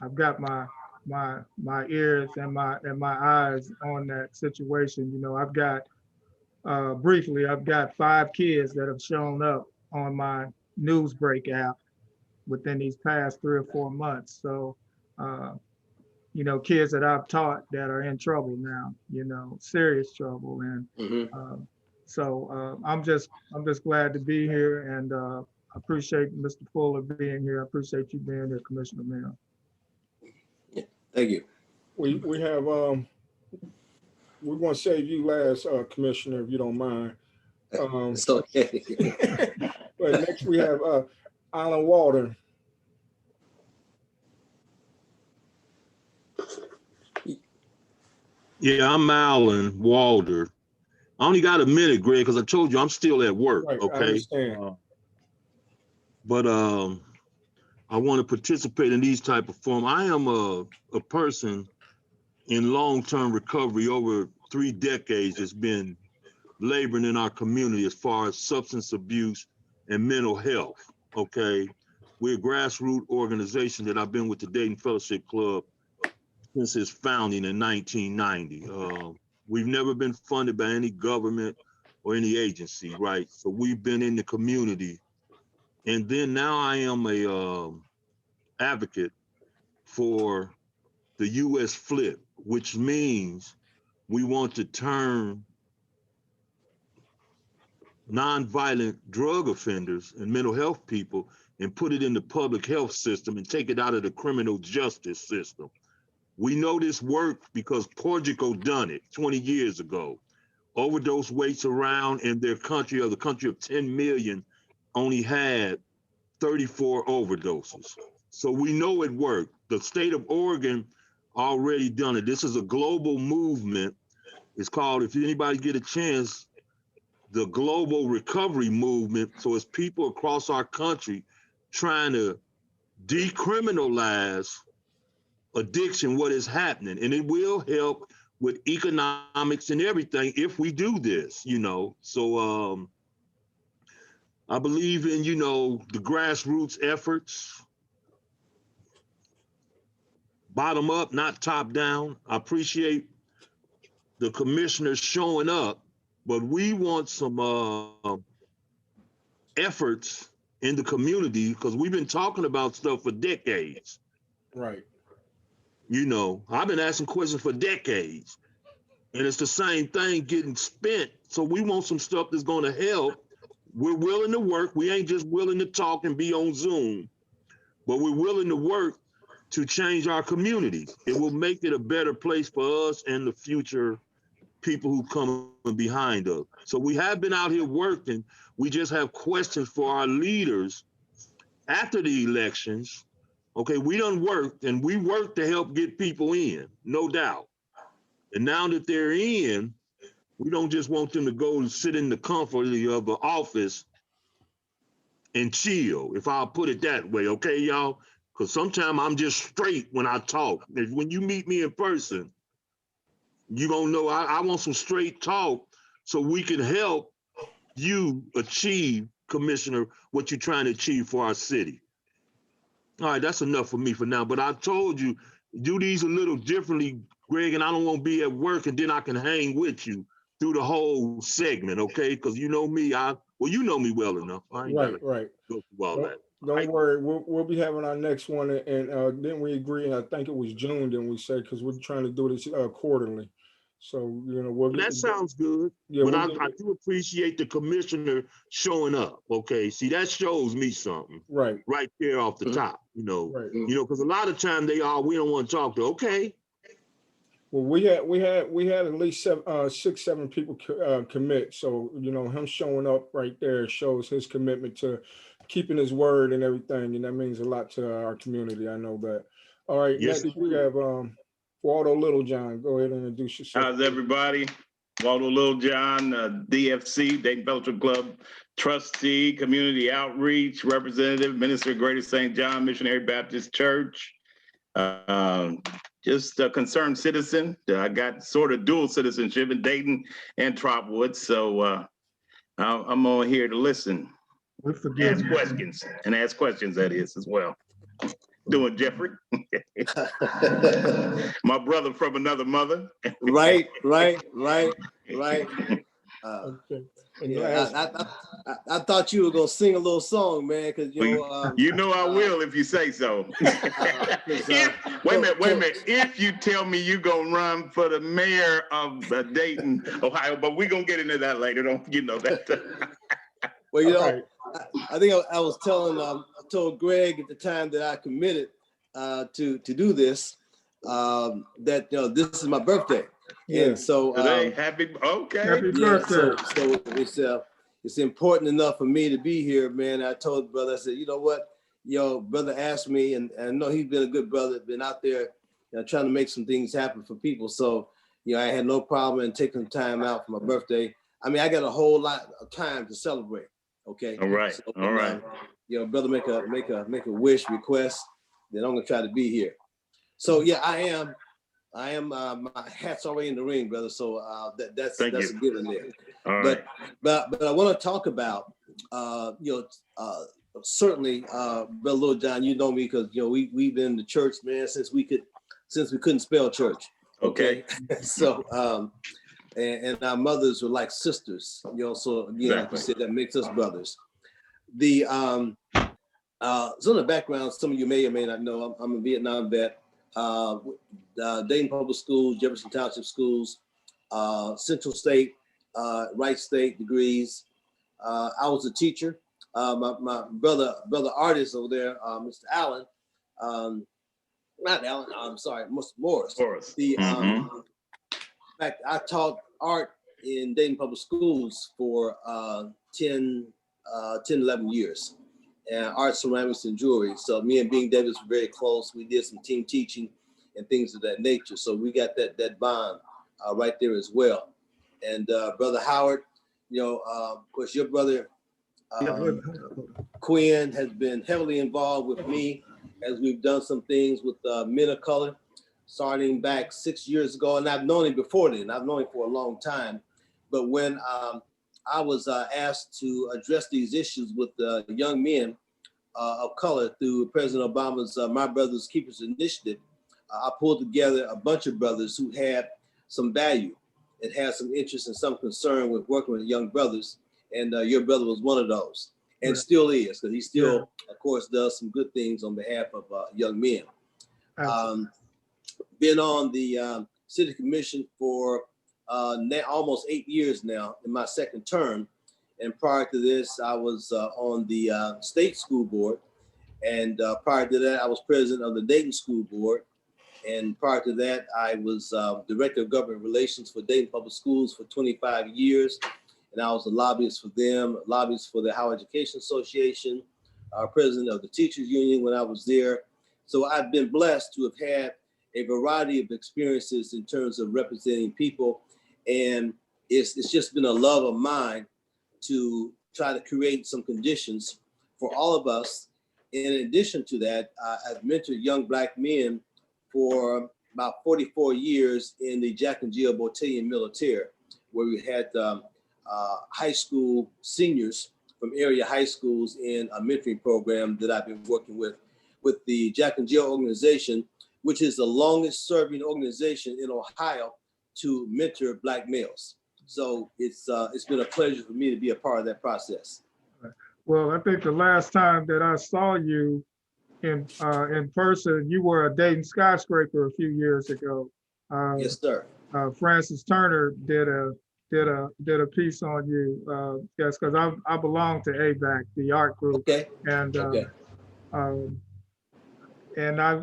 I've got my ears and my eyes on that situation. You know, I've got briefly, I've got 5 kids that have shown up on my Newsbreak app within these past 3 or 4 months. So, uh, you know, kids that I've taught that are in trouble now, you know, serious trouble. And Hmm. I'm just glad to be here, and appreciate Mr. Fuller being here. I appreciate you being here, Commissioner Mill. Yeah, thank you. We have we're going to save you last, Commissioner, if you don't mind. It's okay. But next we have Alan Walden. Yeah, I'm Alan Walder. I only got a minute, Greg, because I told you I'm still at work. Right, I Okay, understand. but I want to participate in these type of form. I am a person in long-term recovery over 3 decades that's been laboring in our community as far as substance abuse and mental health. Okay, we're a grassroots organization that I've been with the Dayton Fellowship Club since its founding in 1990. We've never been funded by any government or any agency, right? So we've been in the community, and then now I am a advocate for the U.S. flip, which means we want to turn nonviolent drug offenders and mental health people and put it in the public health system and take it out of the criminal justice system. We know this worked because Portugal done it 20 years ago. Overdose rates around in their country, or the country of 10 million, only had 34 overdoses. So we know it worked. The state of Oregon already done it. This is a global movement. It's called, if anybody get a chance, the global recovery movement. So it's people across our country trying to decriminalize addiction, what is happening. And it will help with economics and everything if we do this, you know. So I believe in, you know, the grassroots efforts, bottom up, not top down. I appreciate the commissioners showing up, but we want some efforts in the community because we've been talking about stuff for decades. Right. You know, I've been asking questions for decades, and it's the same thing getting spent. So we want some stuff that's going to help. We're willing to work. We ain't just willing to talk and be on Zoom, but we're willing to work to change our communities. It will make it a better place for us and the future people who come behind us. So we have been out here working. We just have questions for our leaders after the elections. Okay, we done worked, and we worked to help get people in, no doubt. And now that they're in, we don't just want them to go and sit in the comfort of the office and chill, if I'll put it that way, okay, y'all? Because sometimes I'm just straight when I talk. When you meet me in person, you gonna know I want some straight talk so we can help you achieve, Commissioner, what you're trying to achieve for our city. All right, that's enough for me for now. But I told you, do these a little differently, Greg, and I don't want to be at work and then I can hang with you through the whole segment, okay? Because you know me, well, you know me well enough. I ain't Right, gotta right. go through all that. Don't Right? worry, we'll be having our next one, and then we agree, and I think it was June. Then we said because we're trying to do this quarterly, so you know we'll That get. sounds good. Yeah, But we'll I get. do appreciate the commissioner showing up. Okay. See, that shows me something Right, right there off the Mhm. top, right. because a lot of time we don't want to talk to, okay. Well, we had at least 6, 7 people commit. So you know him showing up right there shows his commitment to keeping his word and everything, and that means a lot to our community. I know that. All right, Yes, next it we do. have Waldo Littlejohn. Go ahead and introduce yourself. How's everybody? Waldo Littlejohn, DFC, Dayton Fellowship Club trustee, community outreach representative, minister of Greater St. John Missionary Baptist Church. Just a concerned citizen. I got sort of dual citizenship in Dayton and Tropwood, so I'm on here to listen, We forgive you. ask questions, that is as well. Doing Jeffrey. My brother from another mother. Right. Okay. And Yeah, I thought you were gonna sing a little song, man, because You know I will if you say so. Wait a minute. If you tell me you're gonna run for the mayor of Dayton, Ohio, but we're gonna get into that later. Don't you know that? well, right. I think I was telling I told Greg at the time that I committed to do this that this is my birthday. Yeah. And so Today, happy Happy yeah, birthday. so it's important enough for me to be here, man. I told brother, I said, you know what, brother asked me, and I know he's been a good brother, been out there trying to make some things happen for people. So I had no problem in taking time out for my birthday. I mean, I got a whole lot of time to celebrate. Okay. All right. So, All right. Brother, make a wish request. Then I'm gonna try to be here. So yeah, I am. My hat's already in the ring, brother. So that's a given there. All right. But I want to talk about certainly Brother Lil John. You know me because we've been in the church, man, since we couldn't spell church. Okay. So and our mothers were like sisters. So again, like you said, that makes us brothers. The so in the background, some of you may or may not know, I'm a Vietnam vet. Dayton Public Schools, Jefferson Township Schools, Central State, Wright State degrees. I was a teacher. My brother artist over there, Mr. Allen, not Allen, I'm sorry, Mr. Morris. In fact, I taught art in Dayton Public Schools for 11 years. And art, ceramics, and jewelry. So me and Bing Davis were very close. We did some team teaching and things of that nature. So we got that bond right there as well. And Brother Howard, of course, your brother Quinn has been heavily involved with me as we've done some things with Men of Color, starting back 6 years ago. And I've known him before then. I've known him for a long time. But when I was asked to address these issues with young men of color through President Obama's My Brothers Keepers initiative, I pulled together a bunch of brothers who had some value and had some interest and some concern with working with young brothers. And your brother was one of those, and still is, because he still, of course, does some good things on behalf of young men. Been on the City Commission for now almost 8 years now, in my second term. And prior to this, I was on the state school board. And prior to that, I was president of the Dayton School Board. And prior to that, I was director of government relations for Dayton Public Schools for 25 years. And I was a lobbyist for them, lobbyist for the Howard Education Association, president of the Teachers Union when I was there. So I've been blessed to have had a variety of experiences in terms of representing people. And it's just been a love of mine to try to create some conditions for all of us. In addition to that, I've mentored young Black men for about 44 years in the Jack and Jill Botellian Militaire, where we had high school seniors from area high schools in a mentoring program that I've been working with the Jack and Jill organization, which is the longest serving organization in Ohio to mentor Black males. So it's been a pleasure for me to be a part of that process. Well, I think the last time that I saw you in person, you were a Dayton skyscraper a few years ago. Yes, sir. Francis Turner did a piece on you. Yes, because I belong to ABAC, the art group. Okay. And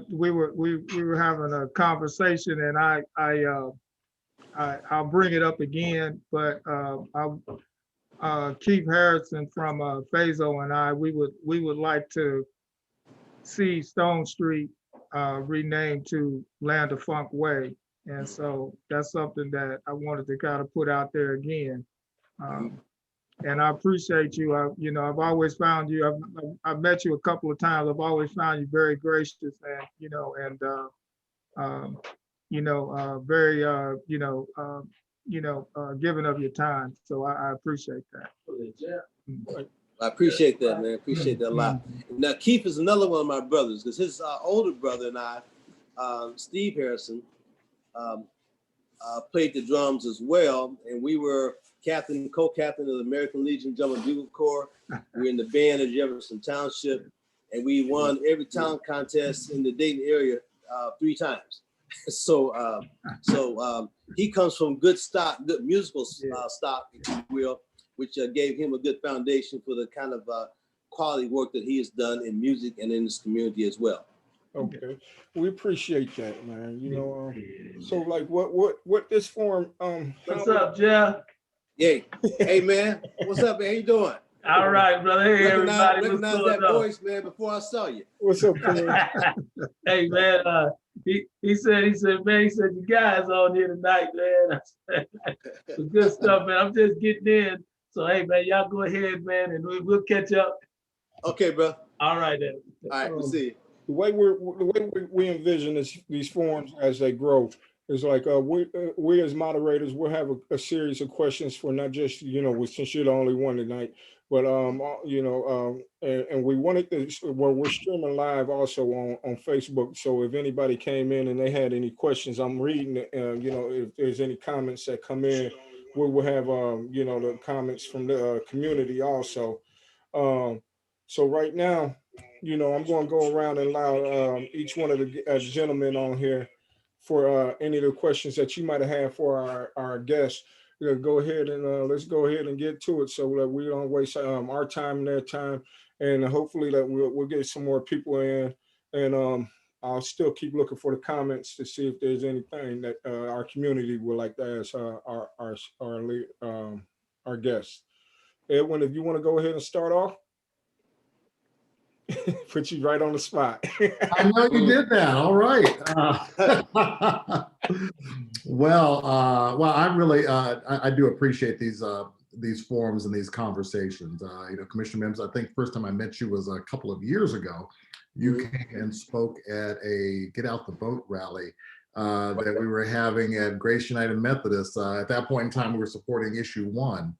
we were having a conversation, and I'll bring it up again, but Keith Harrison from Fazo and I, we would like to see Stone Street renamed to Land of Funk Way. And so that's something that I wanted to kind of put out there again. And I appreciate you. I've always found you, I've met you a couple of times. I've always found you very gracious and, very, giving of your time. So I appreciate that. I appreciate that, man. Appreciate that a lot. Now, Keith is another one of my brothers because his older brother and I, Steve Harrison, played the drums as well, and we were co-captain of the American Legion Drum and Bugle Corps. We were in the band of Jefferson Township, and we won every talent contest in the Dayton area 3 times. So he comes from good stock, good musical stock, if you will, which gave him a good foundation for the kind of quality work that he has done in music and in this community as well. Okay, we appreciate that, man. You know, so like, what this forum? What's up, Jeff? Yay. Hey, man. What's up, man? How you doing? All right, brother. Hey, everybody. Recognize that voice, man, before I saw you. What's up, Hey, man. He said, man, you guys on here tonight, man. Some good stuff, man. I'm just getting in. So, hey, man, y'all go ahead, man, and we'll catch up. Okay, bro. All right, then. All right, we'll see you. The way we envision these forums as they grow is like we as moderators we'll have a series of questions for not just since you're the only one tonight, but and we wanted to we're streaming live also on Facebook. So if anybody came in and they had any questions, I'm reading if there's any comments that come in, we will have the comments from the community also. So right now, I'm going to go around and allow each one of the gentlemen on here for any of the questions that you might have had for our guests. Go ahead and let's go ahead and get to it so that we don't waste our time and their time. And hopefully that we'll get some more people in. And I'll still keep looking for the comments to see if there's anything that our community would like to ask our guests. Edwin, if you want to go ahead and start off. Put you right on the spot. I know you did that. All right. Well, I really, I do appreciate these forums and these conversations. Commissioner Mims, I think first time I met you was a couple of years ago. You came and spoke at a Get Out the Vote rally that we were having at Grace United Methodist. At that point in time, we were supporting issue 1.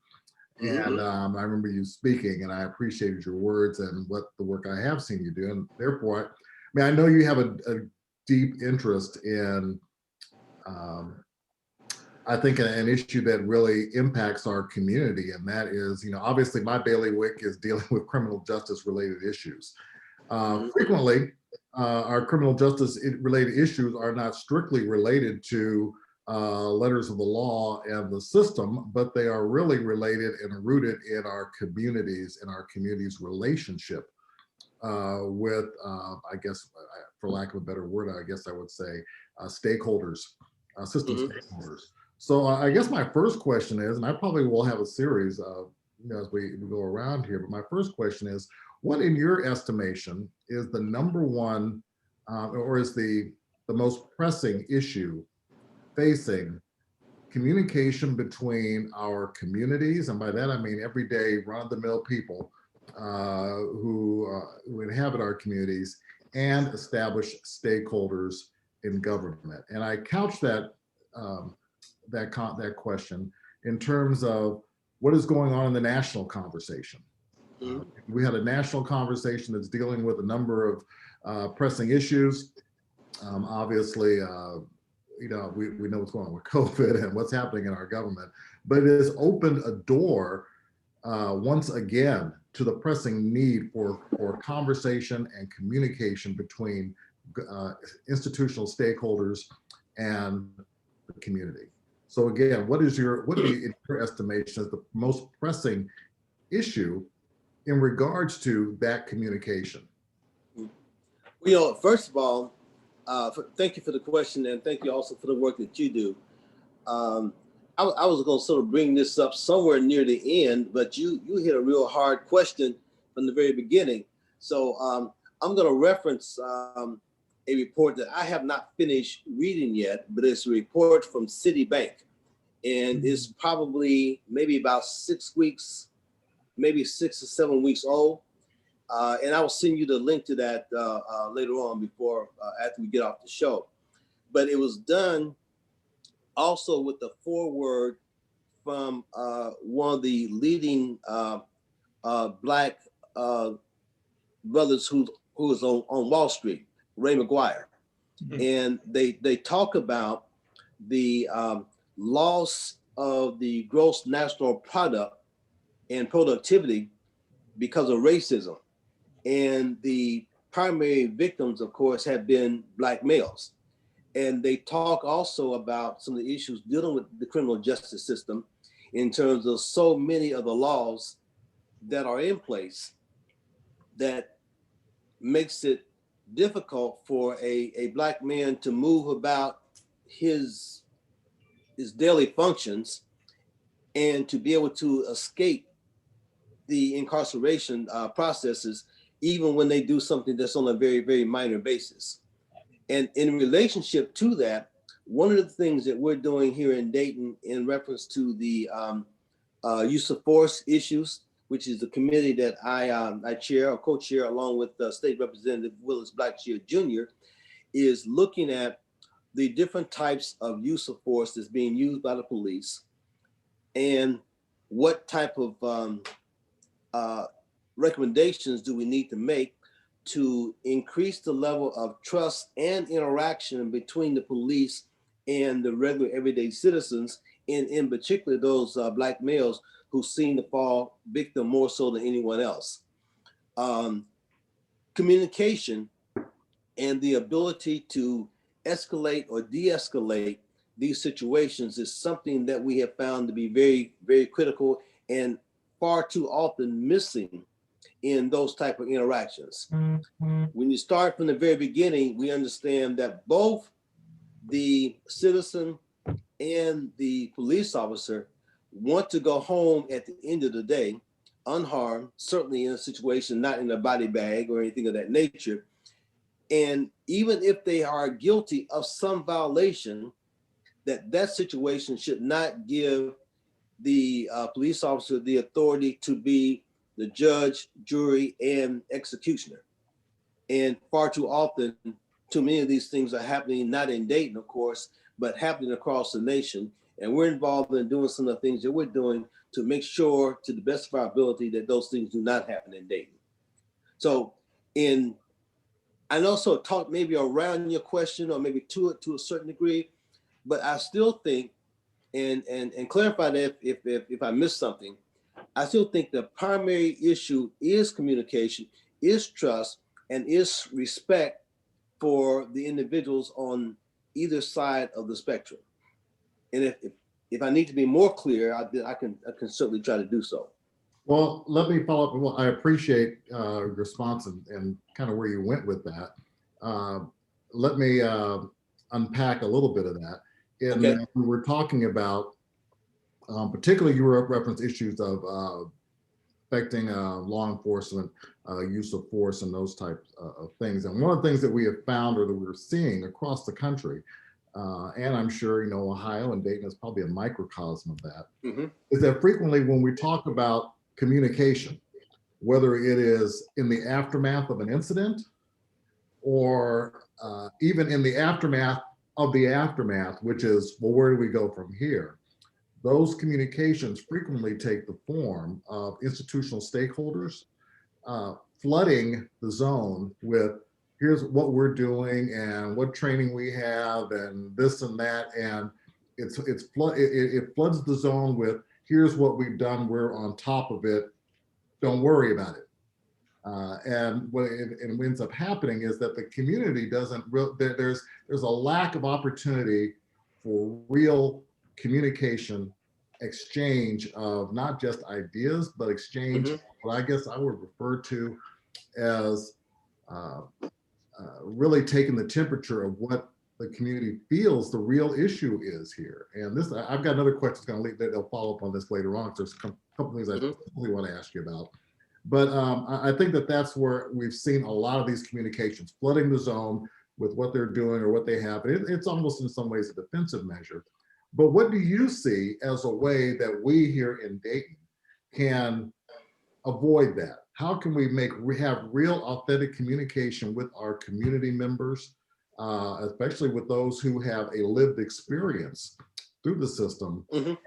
And I remember you speaking, and I appreciated your words and what the work I have seen you do. And therefore, I know you have a deep interest in, I think, an issue that really impacts our community. And that is, obviously my bailiwick is dealing with criminal justice related issues. Frequently, our criminal justice related issues are not strictly related to letters of the law and the system, but they are really related and rooted in our communities and our community's relationship with, I guess, for lack of a better word, I guess I would say stakeholders, system stakeholders. So I guess my first question is, and I probably will have a series as we go around here, but my first question is, what in your estimation is the number one or is the most pressing issue facing communication between our communities, and by that I mean everyday run-of-the-mill people who inhabit our communities, and established stakeholders in government? And I couch that that question in terms of what is going on in the national conversation. We had a national conversation that's dealing with a number of pressing issues. Obviously, we know what's going on with COVID and what's happening in our government, but it has opened a door once again to the pressing need for conversation and communication between institutional stakeholders and the community. So again, what do you, in your estimation, is the most pressing issue in regards to that communication? Well, first of all, thank you for the question, and thank you also for the work that you do. I was going to sort of bring this up somewhere near the end, but you hit a real hard question from the very beginning. So I'm going to reference a report that I have not finished reading yet, but it's a report from Citibank, and it's probably maybe about 6 weeks, maybe 6 or 7 weeks old. And I will send you the link to that later on after we get off the show. But it was done also with the foreword from one of the leading black brothers who was on Wall Street, Ray McGuire. And they talk about the loss of the gross national product and productivity because of racism. And the primary victims, of course, have been black males. And they talk also about some of the issues dealing with the criminal justice system in terms of so many of the laws that are in place that makes it difficult for a black man to move about his daily functions and to be able to escape the incarceration processes, even when they do something that's on a very, very minor basis. And in relationship to that, one of the things that we're doing here in Dayton in reference to the use of force issues, which is the committee that I chair or co-chair along with State Representative Willis Blackshear Jr., is looking at the different types of use of force that's being used by the police and what type of recommendations do we need to make to increase the level of trust and interaction between the police and the regular everyday citizens, in particular those black males who seem to fall victim more so than anyone else. Communication and the ability to escalate or de-escalate these situations is something that we have found to be very, very critical and far too often missing in those type of interactions. When you start from the very beginning, we understand that both the citizen and the police officer want to go home at the end of the day unharmed, certainly in a situation not in a body bag or anything of that nature. And even if they are guilty of some violation, that situation should not give the police officer the authority to be the judge, jury, and executioner. And far too often, too many of these things are happening, not in Dayton, of course, but happening across the nation. And we're involved in doing some of the things that we're doing to make sure, to the best of our ability, that those things do not happen in Dayton. So I also talk maybe around your question or maybe to it to a certain degree, but I still think, and clarify that if I missed something, I still think the primary issue is communication, is trust, and is respect for the individuals on either side of the spectrum. And if I need to be more clear, I can certainly try to do so. Well, let me follow up. Well, I appreciate your response and kind of where you went with that. Let me unpack a little bit of that. Okay. We were talking about, particularly you were reference issues of affecting law enforcement, use of force and those types of things. And one of the things that we have found or that we're seeing across the country, and I'm sure, you know, Ohio and Dayton is probably a microcosm of that, is that frequently when we talk about communication, whether it is in the aftermath of an incident or even in the aftermath of the aftermath, which is, well, where do we go from here? Those communications frequently take the form of institutional stakeholders flooding the zone with, here's what we're doing and what training we have and this and that. And it floods the zone with, here's what we've done, we're on top of it, don't worry about it. And what ends up happening is that the community doesn't, there's a lack of opportunity for real communication, exchange of not just ideas, but exchange what I guess I would refer to as really taking the temperature of what the community feels the real issue is here. And this, I've got another question that's going to lead, they'll follow up on this later on. There's a couple things I really want to ask you about. But I think that that's where we've seen a lot of these communications flooding the zone with what they're doing or what they have. It's almost in some ways a defensive measure. But what do you see as a way that we here in Dayton can avoid that? How can we have real authentic communication with our community members, especially with those who have a lived experience through the system, and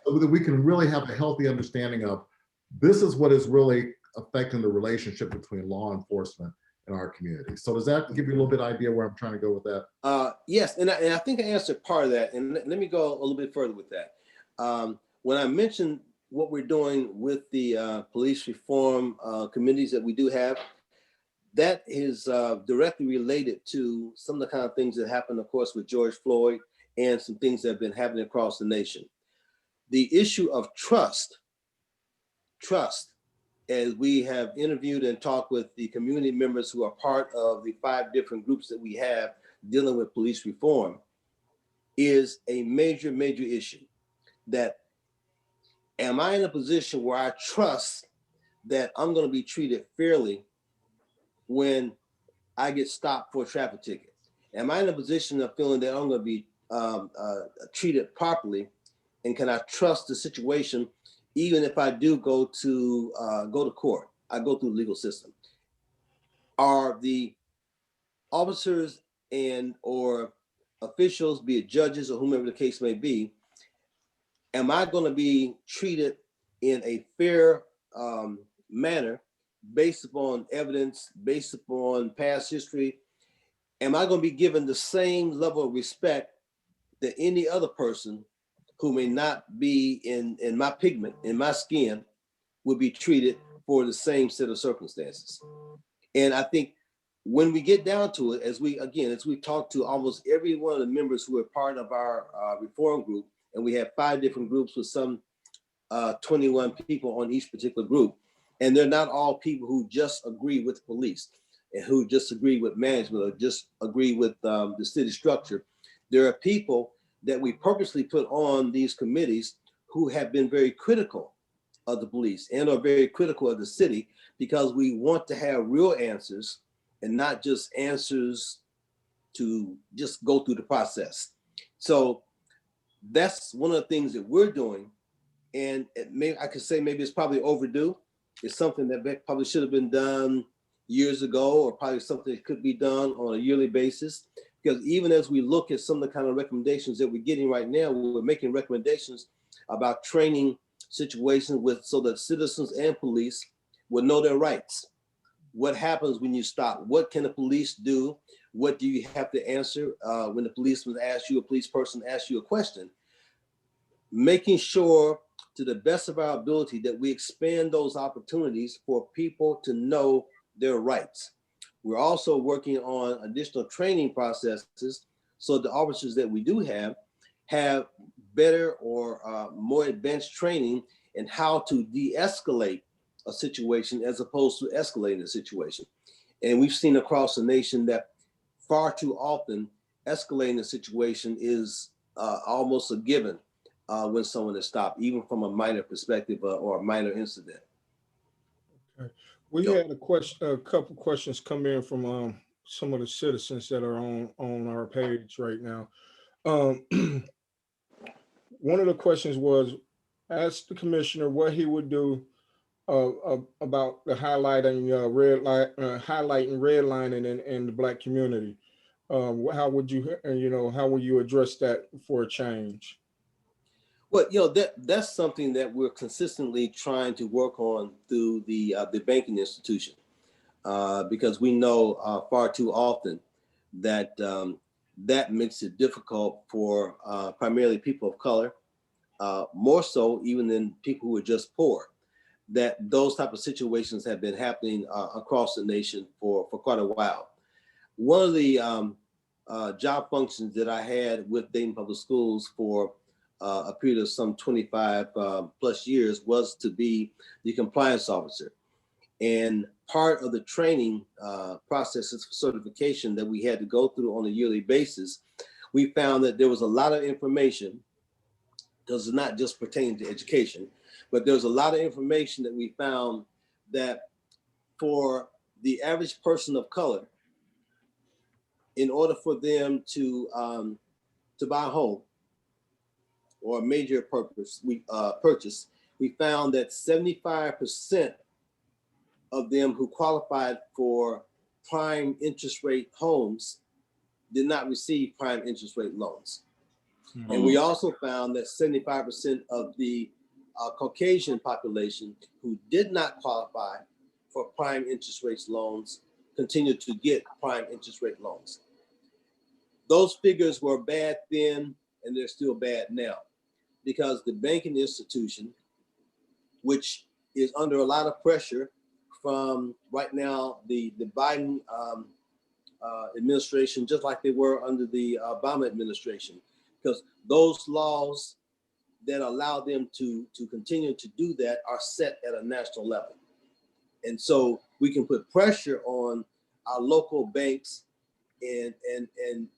so that we can really have a healthy understanding of this is what is really affecting the relationship between law enforcement and our community. So does that give you a little bit idea where I'm trying to go with that? Yes, and I think I answered part of that, and let me go a little bit further with that. When I mentioned what we're doing with the police reform committees that we do have, that is directly related to some of the kind of things that happened, of course, with George Floyd and some things that have been happening across the nation. The issue of trust, as we have interviewed and talked with the community members who are part of the 5 different groups that we have dealing with police reform, is a major, major issue. That am I in a position where I trust that I'm going to be treated fairly when I get stopped for a traffic ticket? Am I in a position of feeling that I'm going to be treated properly, and can I trust the situation even if I do go to court? I go through the legal system. Are the officers and or officials, be it judges or whomever the case may be, am I going to be treated in a fair manner based upon evidence, based upon past history? Am I going to be given the same level of respect that any other person who may not be in my pigment, in my skin, would be treated for the same set of circumstances? And I think when we get down to it, as we talk to almost every one of the members who are part of our reform group, and we have 5 different groups with some 21 people on each particular group, and they're not all people who just agree with police and who just agree with management or just agree with the city structure. There are people that we purposely put on these committees who have been very critical of the police and are very critical of the city, because we want to have real answers and not just answers to just go through the process. So that's one of the things that we're doing. And I could say maybe it's probably overdue. It's something that probably should have been done years ago, or probably something that could be done on a yearly basis. Because even as we look at some of the kind of recommendations that we're getting right now, we're making recommendations about training situations so that citizens and police will know their rights. What happens when you stop? What can the police do? What do you have to answer when the policeman asks you, a police person asks you a question? Making sure to the best of our ability that we expand those opportunities for people to know their rights. We're also working on additional training processes so the officers that we do have better or more advanced training in how to de-escalate a situation as opposed to escalating a situation. And we've seen across the nation that far too often escalating a situation is almost a given when someone is stopped, even from a minor perspective or a minor incident. Okay. We had a couple questions come in from some of the citizens that are on our page right now. One of the questions was, ask the commissioner what he would do about the highlighting redlining in the Black community. How would you address that for a change? Well, that's something that we're consistently trying to work on through the banking institution, because we know far too often that that makes it difficult for primarily people of color, more so even than people who are just poor. That those type of situations have been happening across the nation for quite a while. One of the job functions that I had with Dayton Public Schools for a period of some 25 plus years was to be the compliance officer. And part of the training processes for certification that we had to go through on a yearly basis, we found that there was a lot of information, does not just pertain to education, but there was a lot of information that we found that for the average person of color, in order for them to buy a home or a major purchase, we found that 75% of them who qualified for prime interest rate homes did not receive prime interest rate loans. Mm-hmm. And we also found that 75% of the Caucasian population who did not qualify for prime interest rates loans continue to get prime interest rate loans. Those figures were bad then, and they're still bad now, because the banking institution, which is under a lot of pressure from right now the Biden administration, just like they were under the Obama administration, because those laws that allow them to continue to do that are set at a national level. And so we can put pressure on our local banks and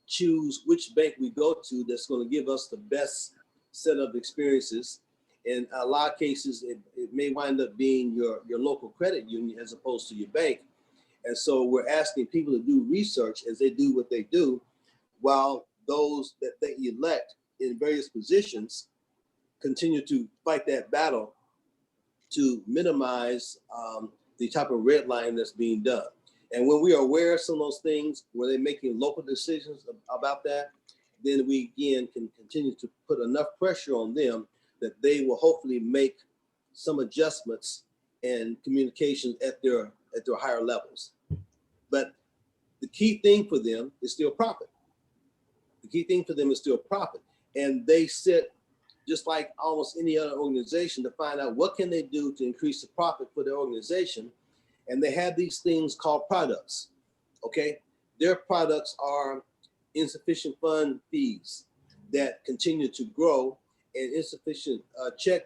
choose which bank we go to that's going to give us the best set of experiences. In a lot of cases, it may wind up being your local credit union as opposed to your bank. And so we're asking people to do research as they do what they do, while those that they elect in various positions continue to fight that battle to minimize the type of red line that's being done. And when we are aware of some of those things, where they're making local decisions about that, then we again can continue to put enough pressure on them that they will hopefully make some adjustments and communications at their higher levels. But the key thing for them is still profit. The key thing for them is still profit. And they sit just like almost any other organization to find out what can they do to increase the profit for their organization. And they have these things called products, okay? Their products are insufficient fund fees that continue to grow, and insufficient check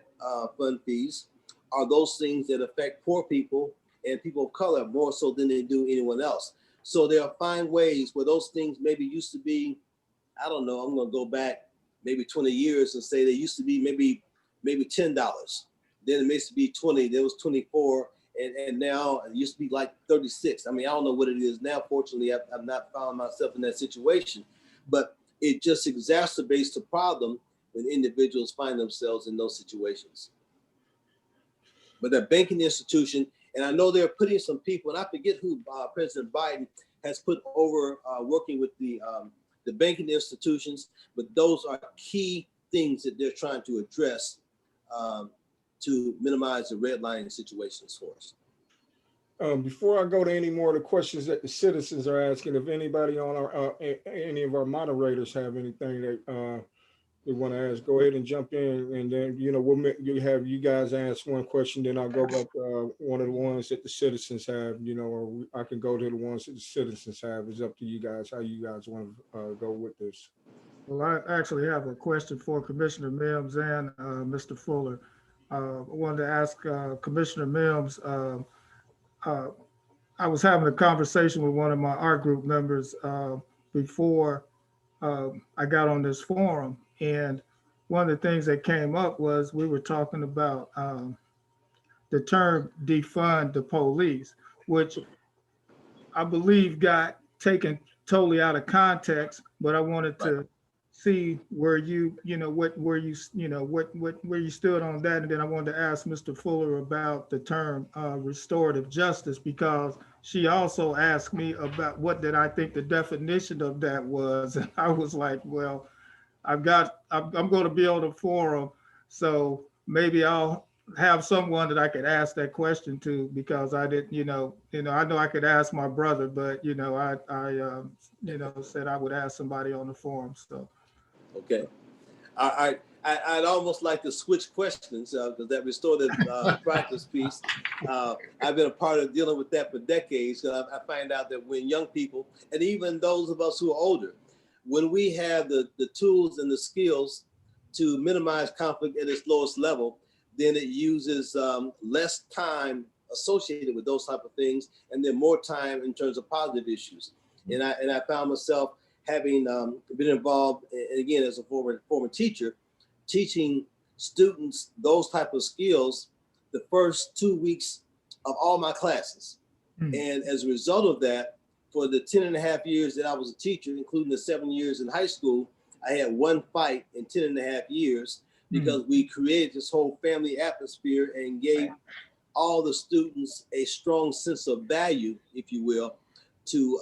fund fees are those things that affect poor people and people of color more so than they do anyone else. So they'll find ways where those things maybe used to be, I don't know, I'm gonna go back maybe 20 years and say they used to be maybe $10. Then it used to be 20, there was 24, and now it used to be like 36. I mean, I don't know what it is now. Fortunately, I've not found myself in that situation, but it just exacerbates the problem when individuals find themselves in those situations. But the banking institution, and I know they're putting some people, and I forget who President Biden has put over working with the banking institutions, but those are key things that they're trying to address to minimize the redlining situations for us. Before I go to any more of the questions that the citizens are asking, if anybody on our any of our moderators have anything that they want to ask, go ahead and jump in, and then we'll have you guys ask one question, then I'll go back to one of the ones that the citizens have, or I can go to the ones that the citizens have. It's up to you guys how you guys want to go with this. Well, I actually have a question for Commissioner Mims and Mr. Fuller. I wanted to ask Commissioner Mims, I was having a conversation with one of my art group members before I got on this forum. And one of the things that came up was we were talking about the term defund the police, which I believe got taken totally out of context, but I wanted to see where you where you stood on that. And then I wanted to ask Mr. Fuller about the term restorative justice, because she also asked me about what did I think the definition of that was. And I was like, well, I'm going to be on the forum, so maybe I'll have someone that I could ask that question to, because I didn't, I know I could ask my brother, but I said I would ask somebody on the forum. So, okay, I'd almost like to switch questions because that restorative practice piece, I've been a part of dealing with that for decades. I find out that when young people, and even those of us who are older, when we have the tools and the skills to minimize conflict at its lowest level, then it uses less time associated with those type of things, and then more time in terms of positive issues. And I found myself having been involved, and again, as a former teacher, teaching students those type of skills the first 2 weeks of all my classes. And as a result of that, for the 10.5 years that I was a teacher, including the 7 years in high school, I had one fight in 10.5 years because we created this whole family atmosphere and gave all the students a strong sense of value, if you will, to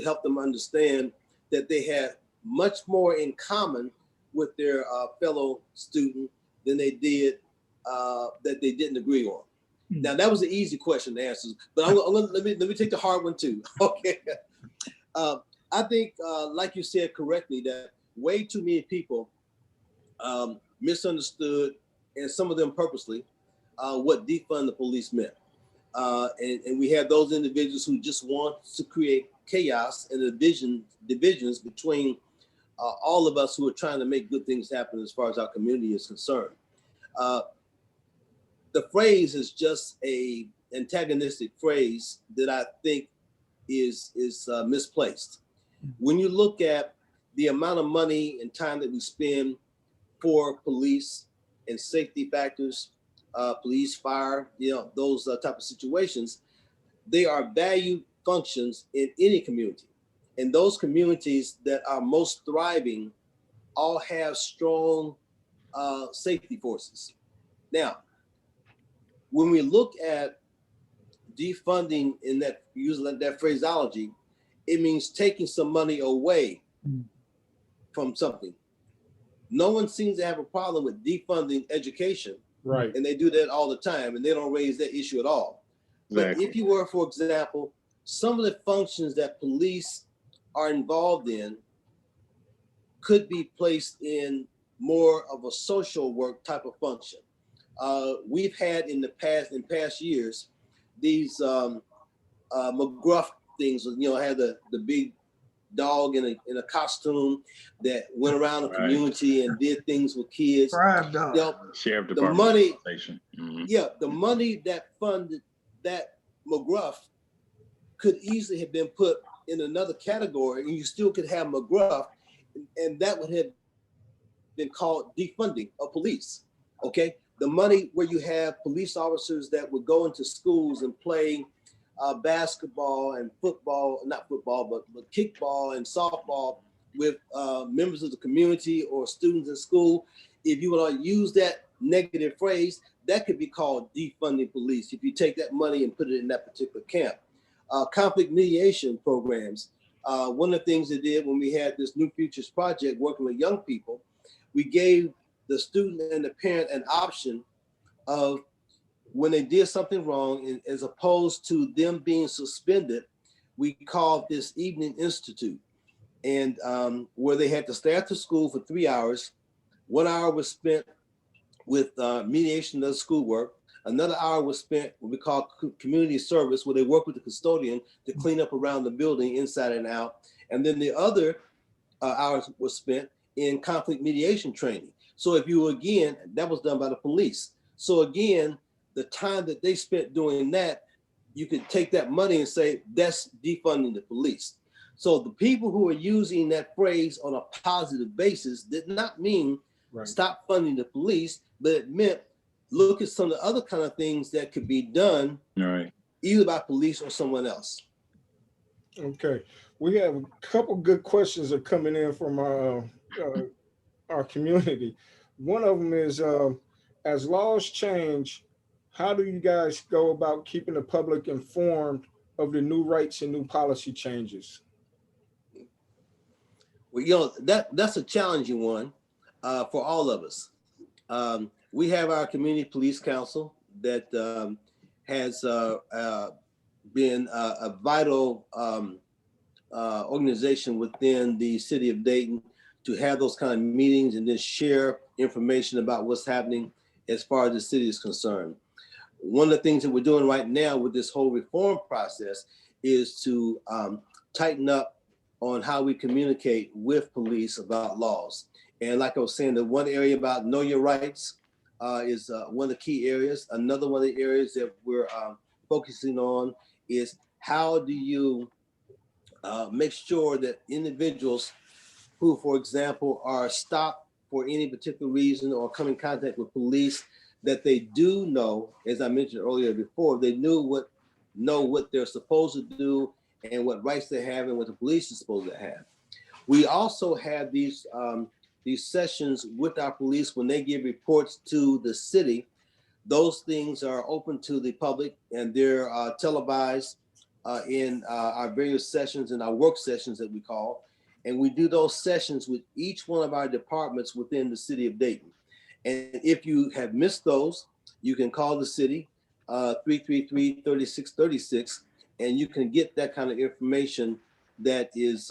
help them understand that they had much more in common with their fellow student than they did that they didn't agree on? Now that was an easy question to answer, but let me take the hard one too. Okay, I think like you said correctly, that way too many people misunderstood, and some of them purposely, what defund the police meant. And we have those individuals who just want to create chaos and divisions between all of us who are trying to make good things happen as far as our community is concerned. The phrase is just a antagonistic phrase that I think is misplaced. When you look at the amount of money and time that we spend for police and safety factors, police, fire, those type of situations, they are valued functions in any community. And those communities that are most thriving all have strong safety forces. Now, when we look at defunding in that, using that phraseology, it means taking some money away from something. No one seems to have a problem with defunding education. Right. And they do that all the time, and they don't raise that issue at all. But if you were, for example, some of the functions that police are involved in could be placed in more of a social work type of function. We've had in past years, these McGruff things, had the big dog in a costume that went around the community and did things with kids. Crime dog. Sheriff the Department money, station. Mm-hmm. the money that funded that McGruff could easily have been put in another category, and you still could have McGruff, and that would have been called defunding of police. Okay, the money where you have police officers that would go into schools and play basketball and football, not football, but kickball and softball with members of the community or students in school. If you want to use that negative phrase, that could be called defunding police if you take that money and put it in that particular camp. Conflict mediation programs. One of the things they did when we had this New Futures Project working with young people, we gave the student and the parent an option of when they did something wrong, and as opposed to them being suspended, we called this Evening Institute, and where they had to stay after school for 3 hours. 1 hour was spent with mediation of schoolwork. Another hour was spent what we call community service, where they work with the custodian to clean up around the building inside and out. And then the other hours was spent in conflict mediation training. So if you, again, that was done by the police. So again, the time that they spent doing that, you could take that money and say, that's defunding the police. So the people who are using that phrase on a positive basis did not mean stop funding the police, but it meant look at some of the other kind of things that could be done either by police or someone else. Okay, we have a couple good questions that are coming in from our community. One of them is, as laws change, how do you guys go about keeping the public informed of the new rights and new policy changes? Well, that's a challenging one for all of us. We have our community police council that has been a vital organization within the city of Dayton to have those kind of meetings and then share information about what's happening as far as the city is concerned. One of the things that we're doing right now with this whole reform process is to tighten up on how we communicate with police about laws. And like I was saying, the one area about know your rights is one of the key areas. Another one of the areas that we're focusing on is how do you make sure that individuals who, for example, are stopped for any particular reason or come in contact with police, that they do know, as I mentioned earlier before, they know what they're supposed to do and what rights they have and what the police is supposed to have. We also have these sessions with our police when they give reports to the city. Those things are open to the public and they're televised in our various sessions and our work sessions that we call. And we do those sessions with each one of our departments within the city of Dayton. And if you have missed those, you can call the city 333-3636, and you can get that kind of information that is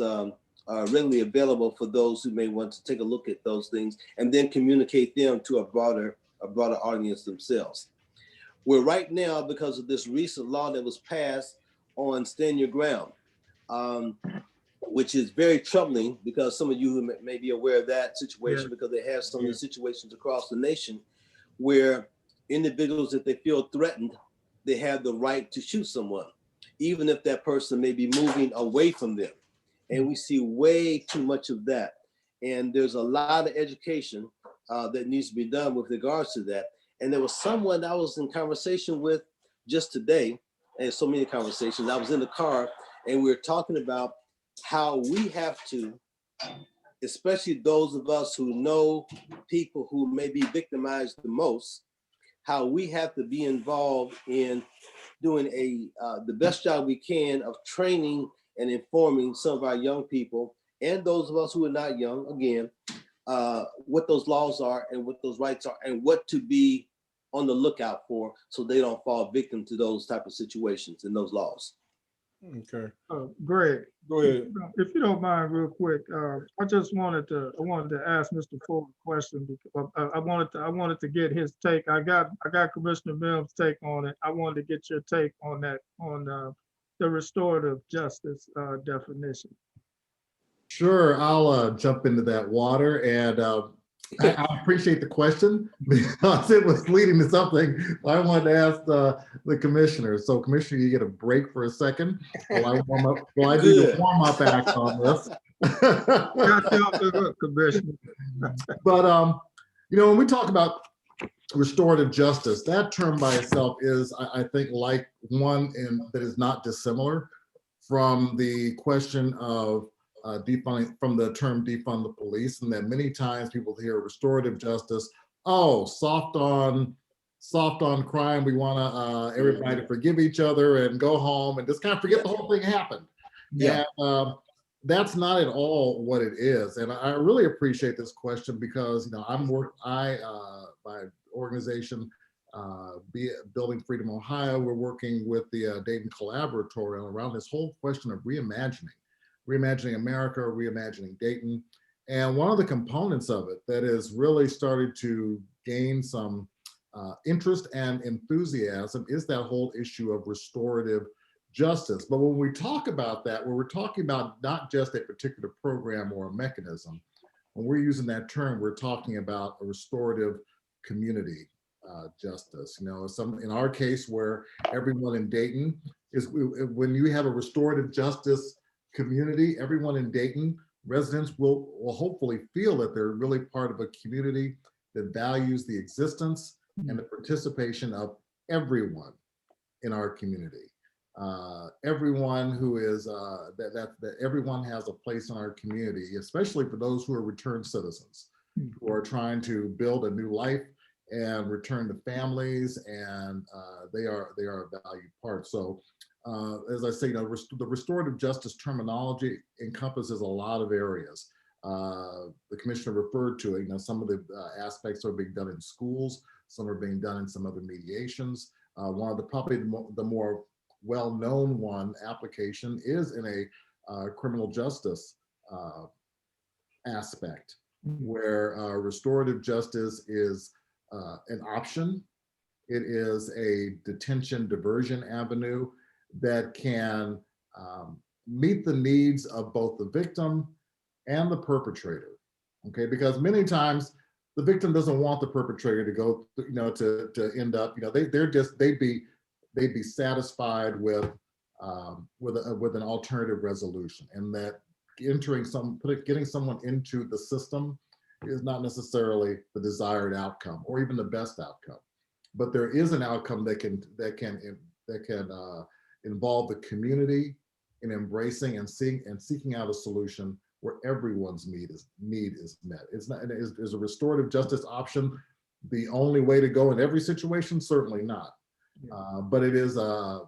readily available for those who may want to take a look at those things and then communicate them to a broader audience themselves. We're right now, because of this recent law that was passed on Stand Your Ground, which is very troubling, because some of you who may be aware of that situation, because they have some of these situations across the nation where individuals, if they feel threatened, they have the right to shoot someone, even if that person may be moving away from them. And we see way too much of that. And there's a lot of education that needs to be done with regards to that. And there was someone I was in conversation with just today, and so many conversations. I was in the car and we were talking about how we have to, especially those of us who know people who may be victimized the most, how we have to be involved in doing the best job we can of training and informing some of our young people and those of us who are not young, again, what those laws are and what those rights are and what to be on the lookout for, so they don't fall victim to those type of situations and those laws. Okay. Greg, Go ahead. if you don't mind, real quick, I just wanted to ask Mr. Ford a question, because I wanted to get his take. I got Commissioner Mims' take on it. I wanted to get your take on that, on the restorative justice definition. Sure, I'll jump into that water, and I appreciate the question because it was leading to something I wanted to ask the commissioner. So, Commissioner, you get a break for a second while I warm up. While I do the warm up act on this. Got you off the hook, Commissioner. But when we talk about restorative justice, that term by itself is, I think, like one that is not dissimilar from the question of defunding, from the term defund the police, and that many times people hear restorative justice, oh, soft on crime. We want to everybody to forgive each other and go home and just kind of forget the whole thing happened. Yeah. And that's not at all what it is. And I really appreciate this question because my organization, Building Freedom Ohio, we're working with the Dayton Collaboratory around this whole question of reimagining America, reimagining Dayton. And one of the components of it that has really started to gain some interest and enthusiasm is that whole issue of restorative justice. But when we talk about that, we're talking about not just a particular program or a mechanism. When we're using that term, we're talking about a restorative community justice. In our case, where everyone in Dayton is, when you have a restorative justice community, everyone in Dayton, residents will hopefully feel that they're really part of a community that values the existence and the participation of everyone in our community. Everyone who is, that everyone has a place in our community, especially for those who are returned citizens, who are trying to build a new life and return to families, and they are a valued part. So as I say, the restorative justice terminology encompasses a lot of areas. The commissioner referred to it. Some of the aspects are being done in schools, some are being done in some other mediations. One of probably the more well-known application is in a criminal justice aspect, where restorative justice is an option. It is a detention diversion avenue that can meet the needs of both the victim and the perpetrator. Okay, because many times the victim doesn't want the perpetrator to go, to end up, they'd be satisfied with an alternative resolution, and that getting someone into the system is not necessarily the desired outcome or even the best outcome, but there is an outcome that can involve the community in embracing and seeking out a solution where everyone's need is met. It's not, is a restorative justice option the only way to go in every situation? Certainly not. But it is a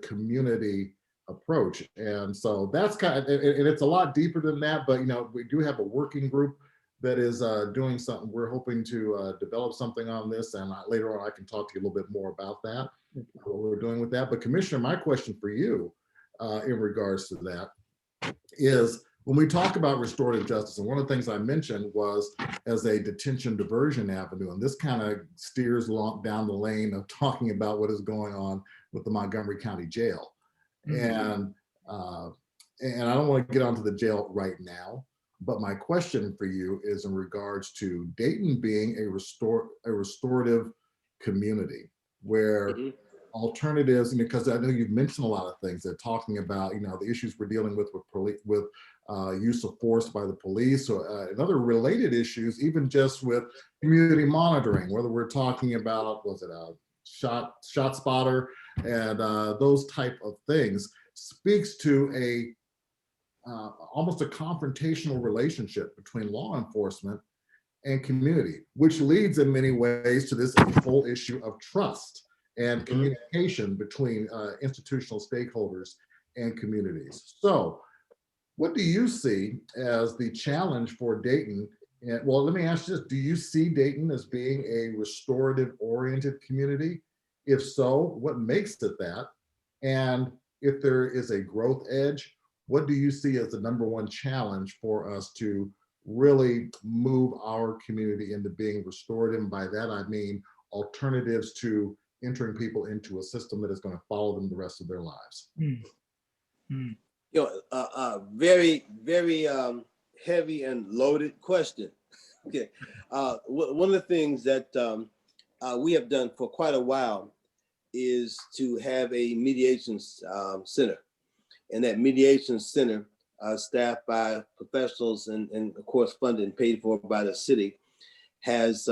community approach, and so that's and it's a lot deeper than that. But we do have a working group that is doing something. We're hoping to develop something on this, and later on I can talk to you a little bit more about that, what we're doing with that. But Commissioner, my question for you in regards to that is, when we talk about restorative justice, and one of the things I mentioned was as a detention diversion avenue, and this kind of steers down the lane of talking about what is going on with the Montgomery County Jail. And I don't want to get onto the jail right now, but my question for you is in regards to Dayton being a restorative community where alternatives, because I know you've mentioned a lot of things. They're talking about, the issues we're dealing with use of force by the police, or and other related issues, even just with community monitoring, whether we're talking about, was it a shot spotter and those type of things, speaks to a almost a confrontational relationship between law enforcement and community, which leads in many ways to this whole issue of trust and communication between institutional stakeholders and communities. So what do you see as the challenge for Dayton? And well, let me ask you this: do you see Dayton as being a restorative oriented community? If so, what makes it that? And if there is a growth edge, what do you see as the #1 challenge for us to really move our community into being restorative? And by that, I mean alternatives to entering people into a system that is going to follow them the rest of their lives. Very, very heavy and loaded question. Okay, one of the things that we have done for quite a while is to have a mediation center, and that mediation center, staffed by professionals and of course funded and paid for by the city, has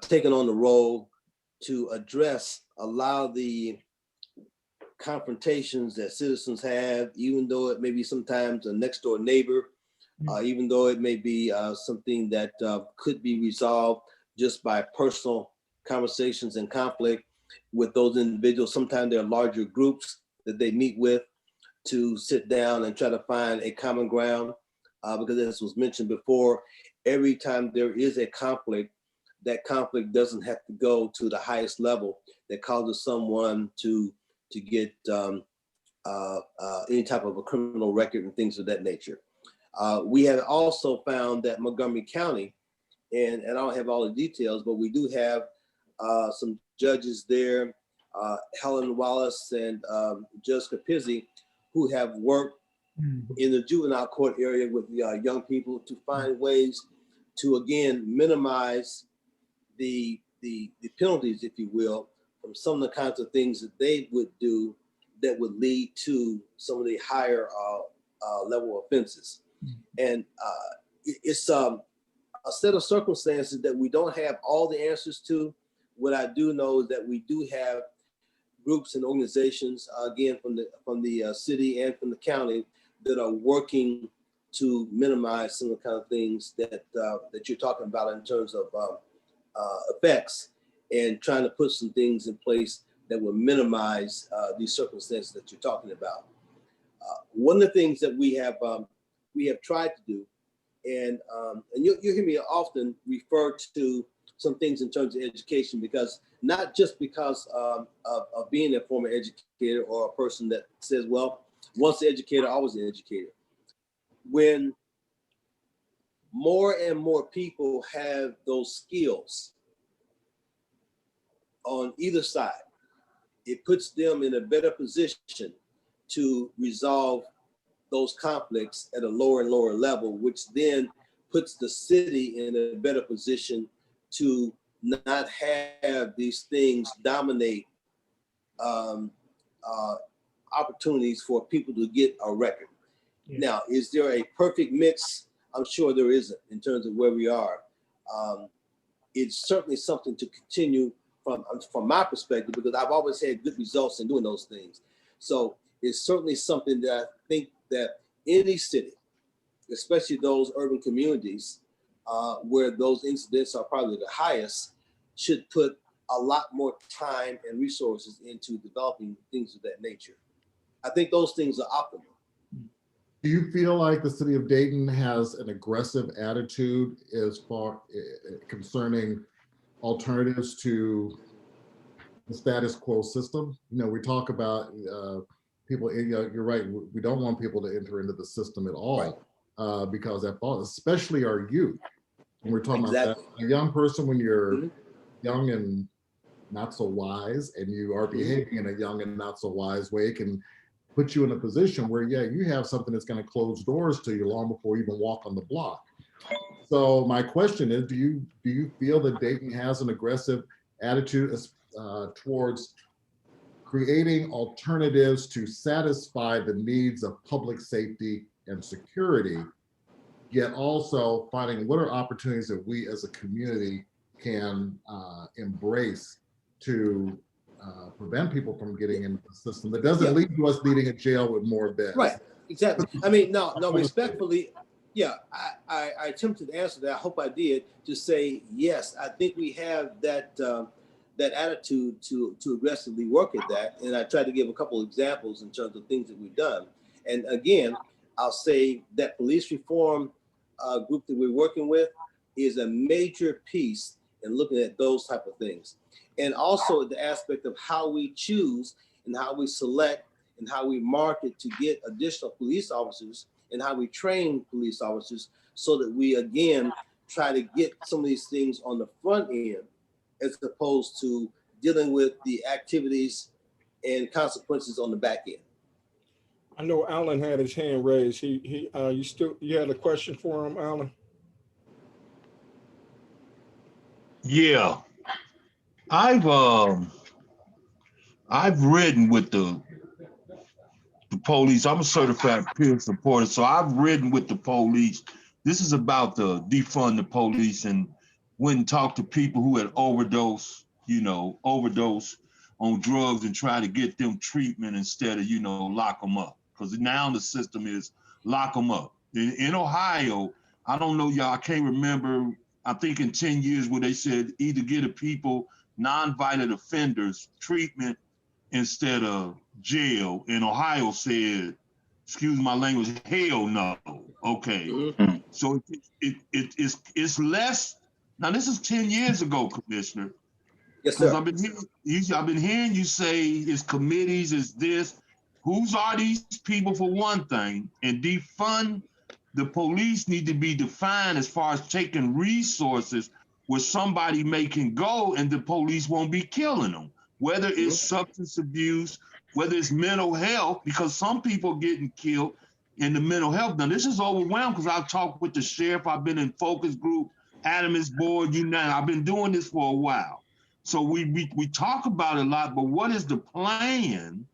taken on the role to address a lot of the confrontations that citizens have, even though it may be sometimes a next door neighbor, even though it may be something that could be resolved just by personal conversations and conflict with those individuals. Sometimes there are larger groups that they meet with to sit down and try to find a common ground, because as was mentioned before, every time there is a conflict, that conflict doesn't have to go to the highest level that causes someone to get any type of a criminal record and things of that nature. We have also found that Montgomery County, and I don't have all the details, but we do have some judges there, Helen Wallace and Judge Capizzi, who have worked in the juvenile court area with young people to find ways to, again, minimize the penalties, if you will, from some of the kinds of things that they would do that would lead to some of the higher level offenses. And it's a set of circumstances that we don't have all the answers to. What I do know is that we do have groups and organizations, again, from the city and from the county, that are working to minimize some of the kind of things that you're talking about in terms of effects, and trying to put some things in place that will minimize these circumstances that you're talking about. One of the things that we have tried to do, and you hear me often refer to some things in terms of education, because not just because of being a former educator or a person that says, well, once an educator, always an educator. When more and more people have those skills on either side, it puts them in a better position to resolve those conflicts at a lower and lower level, which then puts the city in a better position to not have these things dominate opportunities for people to get a record. Now, is there a perfect mix? I'm sure there isn't in terms of where we are. It's certainly something to continue from my perspective, because I've always had good results in doing those things. So it's certainly something that I think that any city, especially those urban communities where those incidents are probably the highest, should put a lot more time and resources into developing things of that nature. I think those things are optimal. Do you feel like the city of Dayton has an aggressive attitude as far concerning alternatives to the status quo system? You know, we talk about people, you know, you're right, we don't want people to enter into the system at all because that falls, especially our youth. And we're talking about that, a young person when you're young and not so wise, and you are behaving in a young and not so wise way, can put you in a position where, yeah, you have something that's going to close doors to you long before you even walk on the block. So my question is, do you feel that Dayton has an aggressive attitude towards creating alternatives to satisfy the needs of public safety and security, yet also finding what are opportunities that we as a community can embrace to prevent people from getting into the system that doesn't lead to us needing a jail with more beds? Right, exactly. I mean, no, respectfully, yeah, I attempted to answer that. I hope I did, to say, yes, I think we have that that attitude to aggressively work at that. And I tried to give a couple of examples in terms of things that we've done. And again, I'll say that police reform group that we're working with is a major piece in looking at those type of things. And also the aspect of how we choose and how we select and how we market to get additional police officers and how we train police officers, so that we, again, try to get some of these things on the front end as opposed to dealing with the activities and consequences on the back end. I know Alan had his hand raised. You had a question for him, Alan? Yeah, I've ridden with the police. I'm a certified peer supporter, so I've ridden with the police. This is about the defund the police and went and talked to people who had overdose on drugs and try to get them treatment instead of, lock them up. Because now the system is lock them up. In Ohio, I don't know, y'all, I can't remember, I think in 10 years where they said either get a people, non-violent offenders, treatment instead of jail. And Ohio said, excuse my language, hell no. Okay. Mm-hmm. So it's less. Now this is 10 years ago, Commissioner. Yes, sir. I've been hearing you say it's committees, it's this. Whose are these people for one thing? And defund the police need to be defined as far as taking resources where somebody may can go and the police won't be killing them. Whether it's substance abuse, whether it's mental health, because some people getting killed in the mental health. Now this is overwhelmed because I've talked with the sheriff, I've been in focus group, Adams board, I've been doing this for a while. So we talk about it a lot, but what is the plan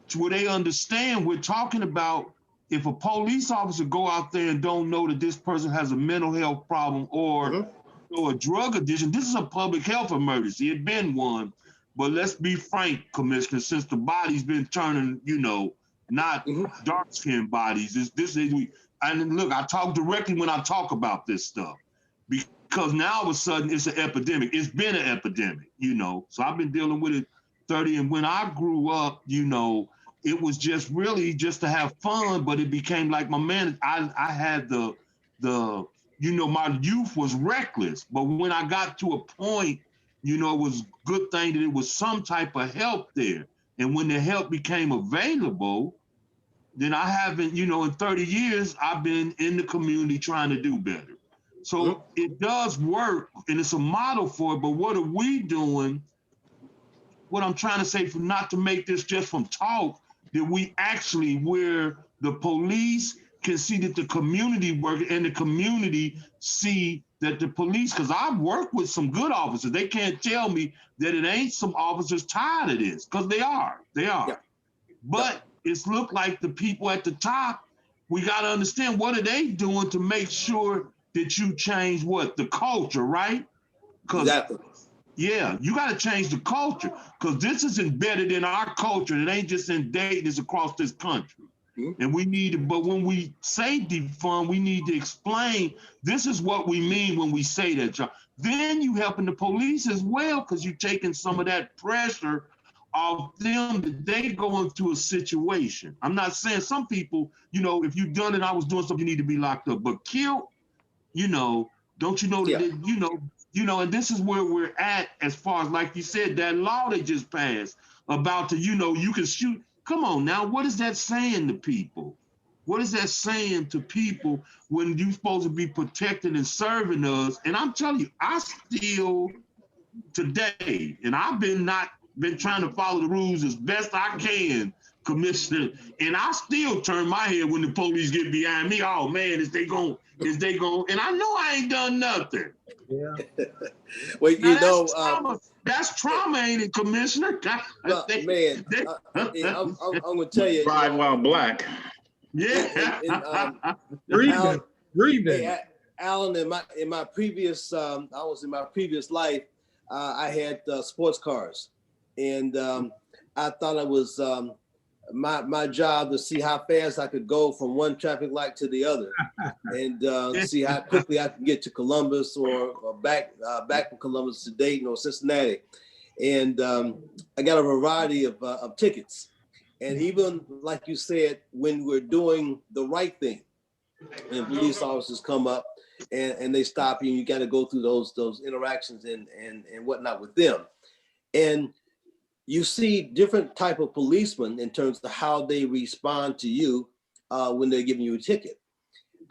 to where they understand we're talking about if a police officer go out there and don't know that this person has a mental health problem or a drug addiction, this is a public health emergency. It's been one, but let's be frank, Commissioner, since the body's been turning, not dark-skinned bodies. And look, I talk directly when I talk about this stuff because now all of a sudden it's an epidemic. It's been an epidemic, So I've been dealing with it 30. And when I grew up, it was just really just to have fun, but it became like my man. I had my youth was reckless, but when I got to a point, it was a good thing that it was some type of help there. And when the help became available, then I haven't, in 30 years, I've been in the community trying to do better. So it does work and it's a model for it, but what are we doing? What I'm trying to say, for not to make this just from talk, that we actually, where the police can see that the community work and the community see that the police, because I've worked with some good officers. They can't tell me that it ain't some officers tired of this, because they are. Yeah. But it's looked like the people at the top, we got to understand what are they doing to make sure that you change what? The culture, right? Exactly. Yeah, you got to change the culture because this is embedded in our culture. It ain't just in Dayton, it's across this country. And we need to, but when we say defund, we need to explain this is what we mean when we say that, y'all. Then you helping the police as well because you're taking some of that pressure of them that they go into a situation. I'm not saying some people, you know, if you done it, I was doing something, you need to be locked up. But killed, you know, don't you know that, Yeah. and this is where we're at as far as, like you said, that law they just passed about you can shoot. Come on now, what is that saying to people? What is that saying to people when you're supposed to be protecting and serving us? And I'm telling you, I still today, and I've been trying to follow the rules as best I can, Commissioner, and I still turn my head when the police get behind me. Oh man, is they going? And I know I ain't done nothing. Yeah. Well, Now you know, that's trauma. That's trauma, ain't it, Commissioner? well, man, I'm gonna tell you, Drive while black. Yeah. Breathing. Alan, Breathing. hey, Alan, in my previous, in my previous life, I had sports cars, and I thought it was my job to see how fast I could go from one traffic light to the other, and see how quickly I can get to Columbus or back from Columbus to Dayton or Cincinnati, and I got a variety of tickets, and even like you said, when we're doing the right thing, and police officers come up and they stop you, and you got to go through those interactions and whatnot with them, and you see different type of policemen in terms of how they respond to you when they're giving you a ticket.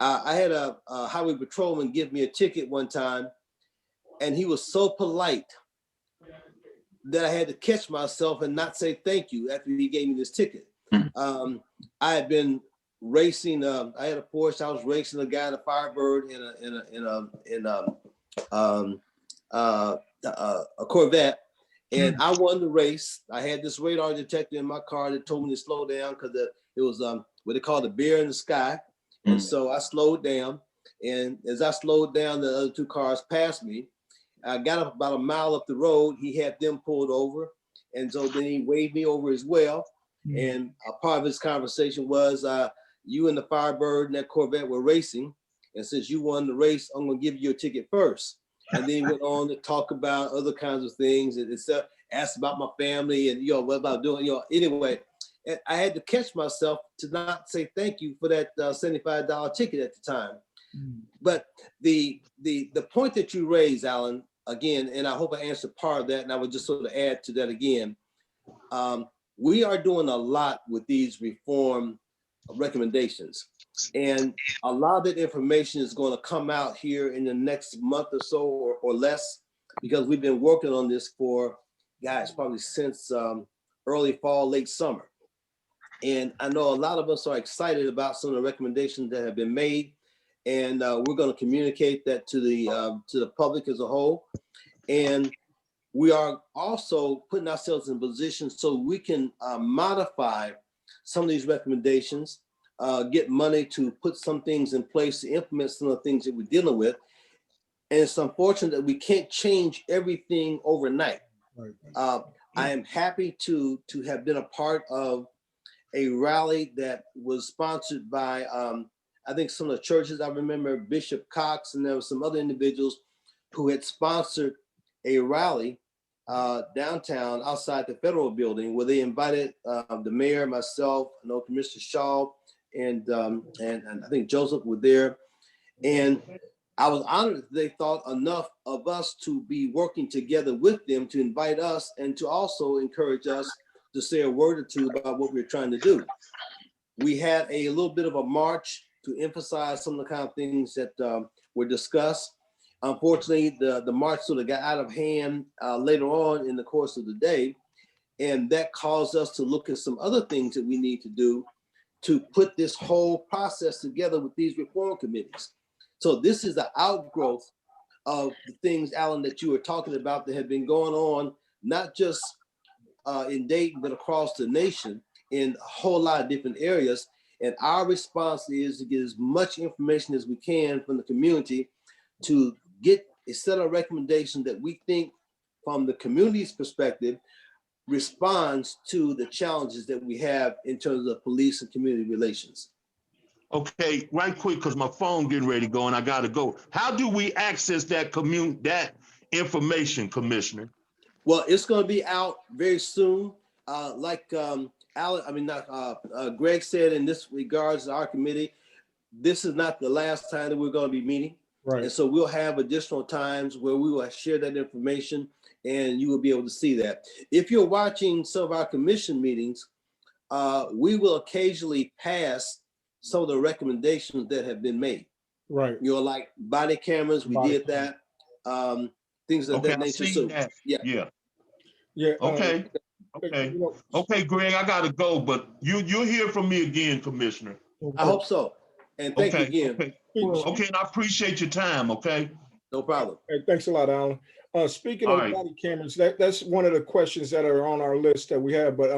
I had a highway patrolman give me a ticket one time, and he was so polite that I had to catch myself and not say thank you after he gave me this ticket. I had been racing. I had a Porsche. I was racing a guy in a Firebird in a Corvette. And I won the race. I had this radar detector in my car that told me to slow down because it was what they call the bear in the sky. And so I slowed down. And as I slowed down, the other two cars passed me. I got up about a mile up the road. He had them pulled over. And so then he waved me over as well. And a part of his conversation was, you and the Firebird and that Corvette were racing. And since you won the race, I'm going to give you a ticket first. And then he went on to talk about other kinds of things and stuff, asked about my family and, what about doing, anyway. And I had to catch myself to not say thank you for that $75 ticket at the time. But the point that you raised, Alan, again, and I hope I answered part of that, and I would just sort of add to that again. We are doing a lot with these reform recommendations. And a lot of that information is going to come out here in the next month or so or less, because we've been working on this for, guys, probably since early fall, late summer. And I know a lot of us are excited about some of the recommendations that have been made. And we're going to communicate that to the public as a whole. And we are also putting ourselves in a position so we can modify some of these recommendations, get money to put some things in place to implement some of the things that we're dealing with. And it's unfortunate that we can't change everything overnight. I am happy to have been a part of a rally that was sponsored by, I think some of the churches. I remember Bishop Cox, and there were some other individuals who had sponsored a rally downtown outside the federal building, where they invited the mayor, myself, I know Commissioner Shaw, and I think Joseph were there. And I was honored that they thought enough of us to be working together with them to invite us and to also encourage us to say a word or two about what we're trying to do. We had a little bit of a march to emphasize some of the kind of things that were discussed. Unfortunately, the march sort of got out of hand later on in the course of the day, and that caused us to look at some other things that we need to do to put this whole process together with these reform committees. So this is the outgrowth of the things, Alan, that you were talking about that have been going on, not just in Dayton, but across the nation in a whole lot of different areas. And our response is to get as much information as we can from the community to get a set of recommendations that we think from the community's perspective responds to the challenges that we have in terms of police and community relations. Okay, right quick, because my phone getting ready to go and I gotta go. How do we access that information, Commissioner? Well, it's going to be out very soon. like Greg said in this regards to our committee, this is not the last time that we're going to be meeting. Right. And so we'll have additional times where we will share that information and you will be able to see that. If you're watching some of our commission meetings, we will occasionally pass some of the recommendations that have been made. Right. You know, like body cameras, we did that. Things of Okay, that I nature. seen So that. yeah. Yeah. Okay. Okay. You know, Okay, Greg, I gotta go, but you'll hear from me again, Commissioner. I hope so. And thank you Okay. again. Okay. Well, Okay, and I appreciate your time. Okay. No problem. hey, thanks a lot, Alan. Speaking All of right. body cameras, that's one of the questions that are on our list that we have. But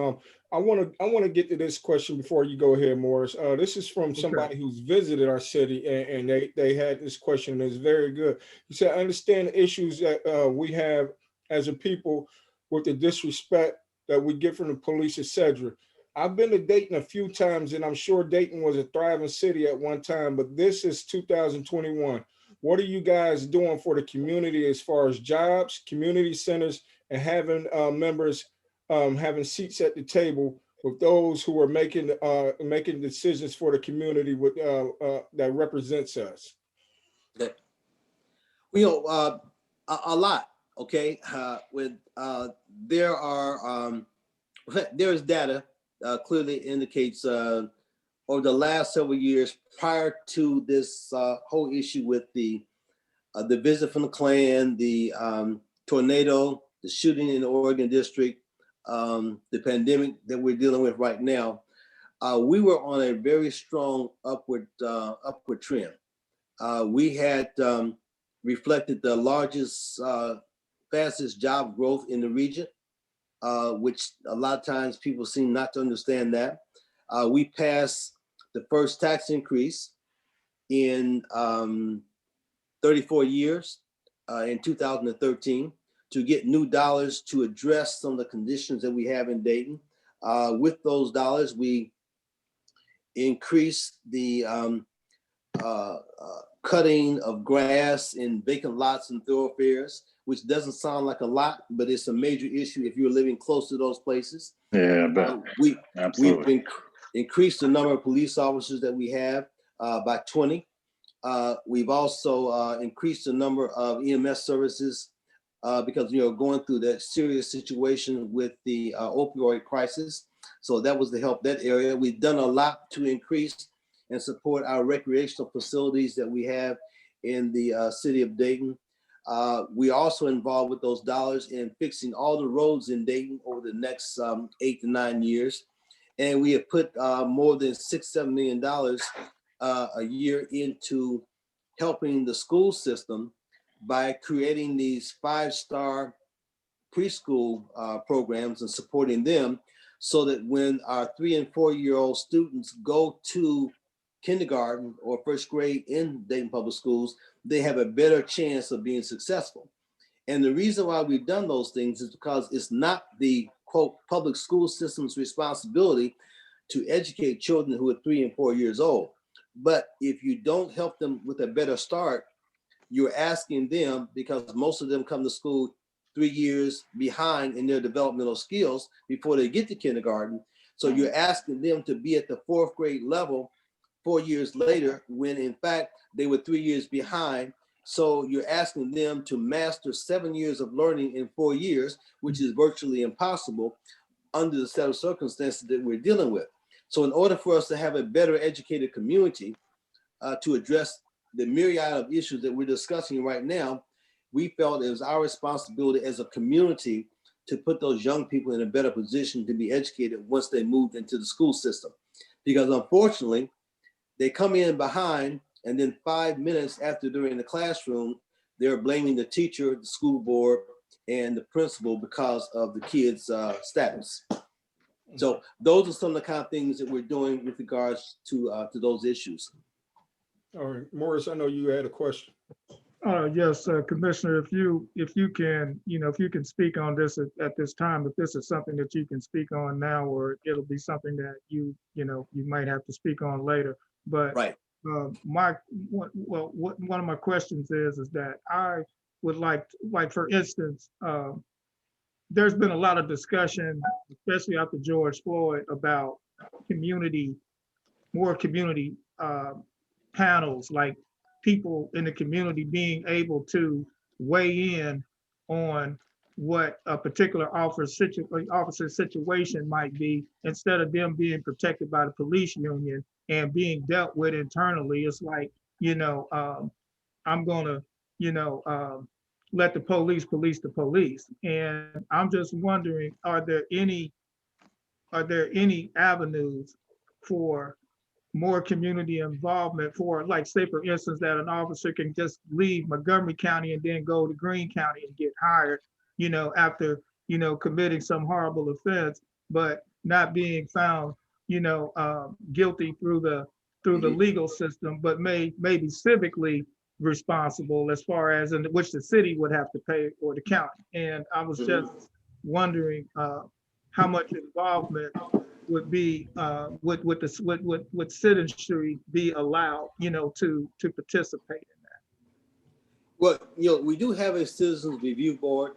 I want to get to this question before you go ahead, Morris. This is from somebody who's visited our city, and they had this question. It's very good. He said, "I understand the issues that we have as a people with the disrespect that we get from the police, etc. I've been to Dayton a few times, and I'm sure Dayton was a thriving city at one time, but this is 2021. What are you guys doing for the community as far as jobs, community centers, and having members having seats at the table with those who are making decisions for the community with that represents us?" Okay. You know, a lot. Okay. With there are there is data clearly indicates over the last several years prior to this whole issue with the visit from the Klan, the tornado, the shooting in the Oregon district, the pandemic that we're dealing with right now, we were on a very strong upward trend. We had reflected the largest, fastest job growth in the region, which a lot of times people seem not to understand that. We passed the first tax increase in 34 years in 2013 to get new dollars to address some of the conditions that we have in Dayton. With those dollars, we increased the cutting of grass in vacant lots and thoroughfares, which doesn't sound like a lot, but it's a major issue if you're living close to those places. Yeah, we've absolutely. increased the number of police officers that we have by 20. We've also increased the number of EMS services because going through that serious situation with the opioid crisis. So that was to help that area. We've done a lot to increase and support our recreational facilities that we have in the city of Dayton. We also involved with those dollars in fixing all the roads in Dayton over the next 8 to 9 years. And we have put more than $6-7 million a year into helping the school system by creating these 5-star preschool programs and supporting them so that when our 3- and 4-year-old students go to kindergarten or first grade in Dayton Public Schools, they have a better chance of being successful. And the reason why we've done those things is because it's not the quote public school system's responsibility to educate children who are 3 and 4 years old. But if you don't help them with a better start, you're asking them, because most of them come to school 3 years behind in their developmental skills before they get to kindergarten. So you're asking them to be at the 4th grade level 4 years later, when in fact they were 3 years behind. So you're asking them to master 7 years of learning in 4 years, which is virtually impossible under the set of circumstances that we're dealing with. So in order for us to have a better educated community to address the myriad of issues that we're discussing right now, we felt it was our responsibility as a community to put those young people in a better position to be educated once they moved into the school system. Because unfortunately, they come in behind, and then 5 minutes after they're in the classroom, they're blaming the teacher, the school board, and the principal because of the kids' status. So those are some of the kind of things that we're doing with regards to those issues. All right, Morris, I know you had a question. Yes, Commissioner, if you can, if you can speak on this at this time, if this is something that you can speak on now, or it'll be something that you might have to speak on later. But right. One of my questions is that I would like for instance, there's been a lot of discussion, especially after George Floyd, about community, more community panels, like people in the community being able to weigh in on what a particular officer's situation might be, instead of them being protected by the police union and being dealt with internally. It's like, I'm gonna, let the police the police. And I'm just wondering, are there any avenues for more community involvement, for, like, say for instance, that an officer can just leave Montgomery County and then go to Greene County and get hired, after, committing some horrible offense, but not being found, guilty through the legal system, but maybe civically responsible, as far as in which the city would have to pay, or the county. And I was just wondering how much involvement would be would citizenry be allowed, to participate in that. Well, we do have a citizens review board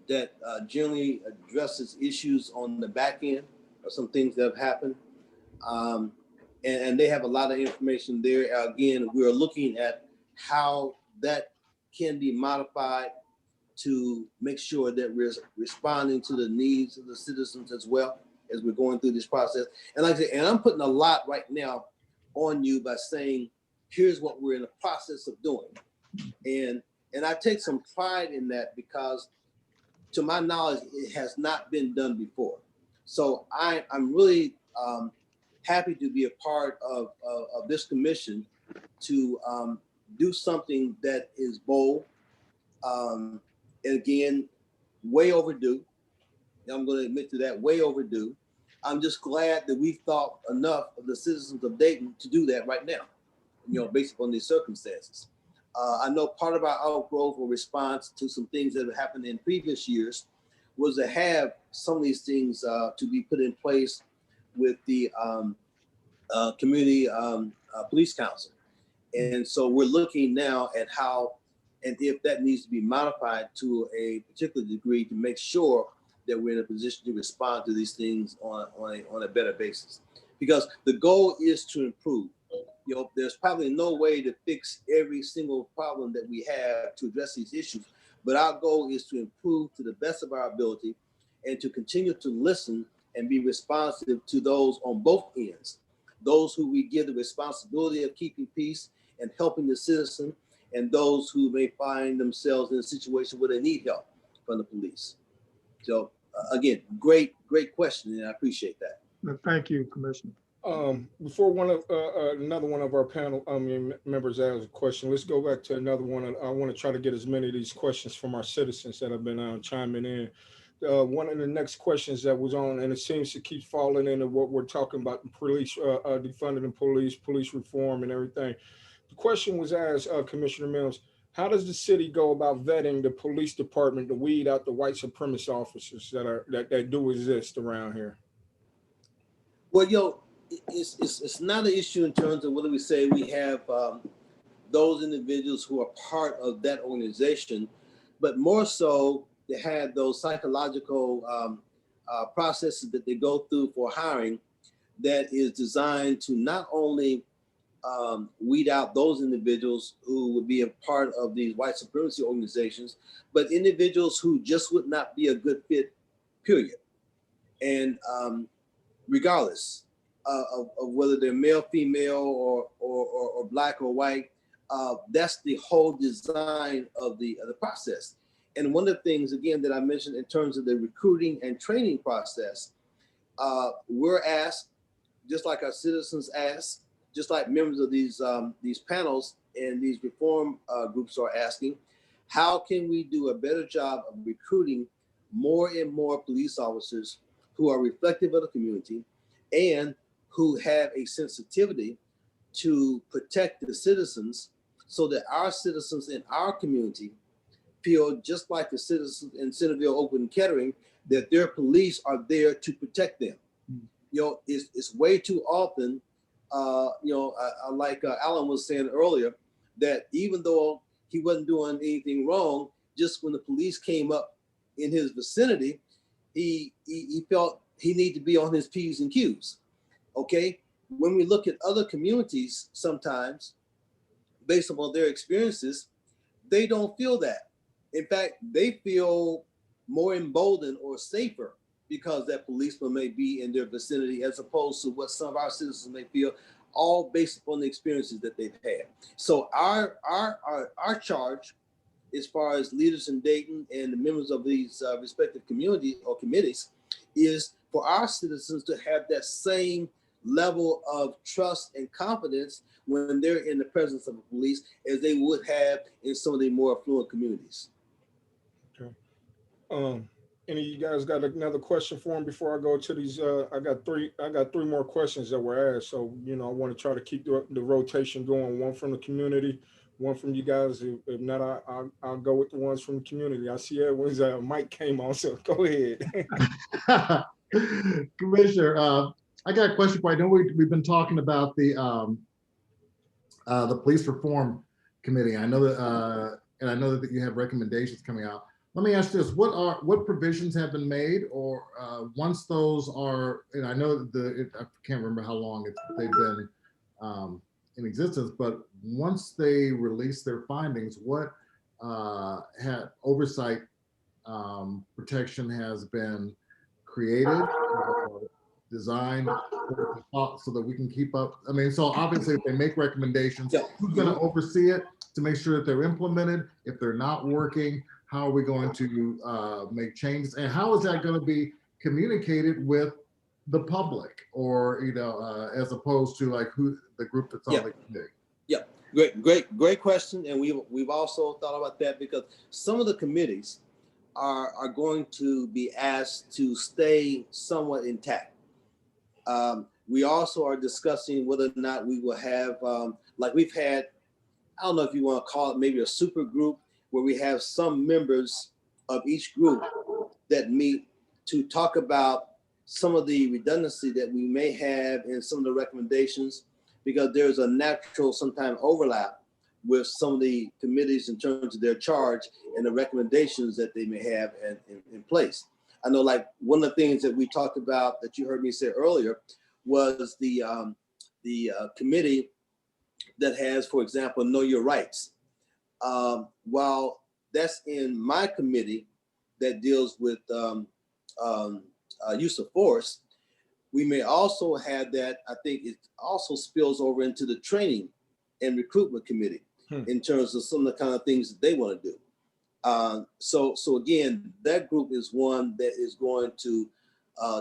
that generally addresses issues on the back end of some things that have happened. And they have a lot of information there. Again, we're looking at how that can be modified to make sure that we're responding to the needs of the citizens as well as we're going through this process. And like I said, and I'm putting a lot right now on you by saying, here's what we're in the process of doing. And I take some pride in that, because to my knowledge, it has not been done before. So I'm really happy to be a part of this commission to do something that is bold, and again, way overdue. I'm going to admit to that, way overdue. I'm just glad that we thought enough of the citizens of Dayton to do that right now, based upon these circumstances. I know part of our outgrowth or response to some things that have happened in previous years was to have some of these things to be put in place with the community police council. And so we're looking now at how, and if that needs to be modified to a particular degree, to make sure that we're in a position to respond to these things on a better basis. Because the goal is to improve. There's probably no way to fix every single problem that we have to address these issues, but our goal is to improve to the best of our ability and to continue to listen and be responsive to those on both ends, those who we give the responsibility of keeping peace and helping the citizen, and those who may find themselves in a situation where they need help from the police. So again, great question, and I appreciate that. Well, thank you, Commissioner. Before another one of our panel members asks a question, let's go back to another one. I want to try to get as many of these questions from our citizens that have been chiming in. One of the next questions that was on, and it seems to keep falling into what we're talking about, police, defunding the police reform and everything. The question was asked, Commissioner Mims, how does the city go about vetting the police department to weed out the white supremacist officers that do exist around here? Well, it's not an issue in terms of whether we say we have those individuals who are part of that organization, but more so they had those psychological processes that they go through for hiring that is designed to not only weed out those individuals who would be a part of these white supremacy organizations, but individuals who just would not be a good fit, period. And regardless of whether they're male, female, or black or white, that's the whole design of the process. And one of the things, again, that I mentioned in terms of the recruiting and training process, we're asked, just like our citizens ask, just like members of these panels and these reform groups are asking, how can we do a better job of recruiting more and more police officers who are reflective of the community and who have a sensitivity to protect the citizens, so that our citizens in our community feel just like the citizens in Centerville, Oakwood, and Kettering, that their police are there to protect them. It's way too often, like Alan was saying earlier, that even though he wasn't doing anything wrong, just when the police came up in his vicinity, he felt he needed to be on his P's and Q's. Okay, when we look at other communities, sometimes based upon their experiences, they don't feel that. In fact, they feel more emboldened or safer because that policeman may be in their vicinity, as opposed to what some of our citizens may feel, all based upon the experiences that they've had. So our charge, as far as leaders in Dayton and the members of these respective communities or committees, is for our citizens to have that same level of trust and confidence when they're in the presence of the police as they would have in some of the more affluent communities. Okay. Any of you guys got another question for him before I go to these? I got three more questions that were asked. So, I want to try to keep the rotation going. One from the community, one from you guys. If not, I'll go with the ones from the community. I see everyone's mic came on, so go ahead. Commissioner, I got a question for you. I know we've been talking about the police reform committee. I know that, and I know that you have recommendations coming out. Let me ask this: what provisions have been made, or once those are? And I know that I can't remember how long they've been in existence, but once they release their findings, what oversight protection has been created or designed so that we can keep up? I mean, so obviously if they make recommendations, Yeah. who's going to oversee it to make sure that they're implemented? If they're not working, how are we going to make changes? And how is that going to be communicated with the public, or as opposed to like the group that's on the committee? Yeah, great question. And we've also thought about that, because some of the committees are going to be asked to stay somewhat intact. We also are discussing whether or not we will have, like we've had, I don't know if you want to call it maybe a super group, where we have some members of each group that meet to talk about some of the redundancy that we may have in some of the recommendations, because there's a natural sometimes overlap with some of the committees in terms of their charge and the recommendations that they may have in place. I know, like, one of the things that we talked about that you heard me say earlier was the committee that has, for example, Know Your Rights. While that's in my committee that deals with use of force, we may also have that. I think it also spills over into the training and recruitment committee in terms of some of the kind of things that they want to do. So again, that group is one that is going to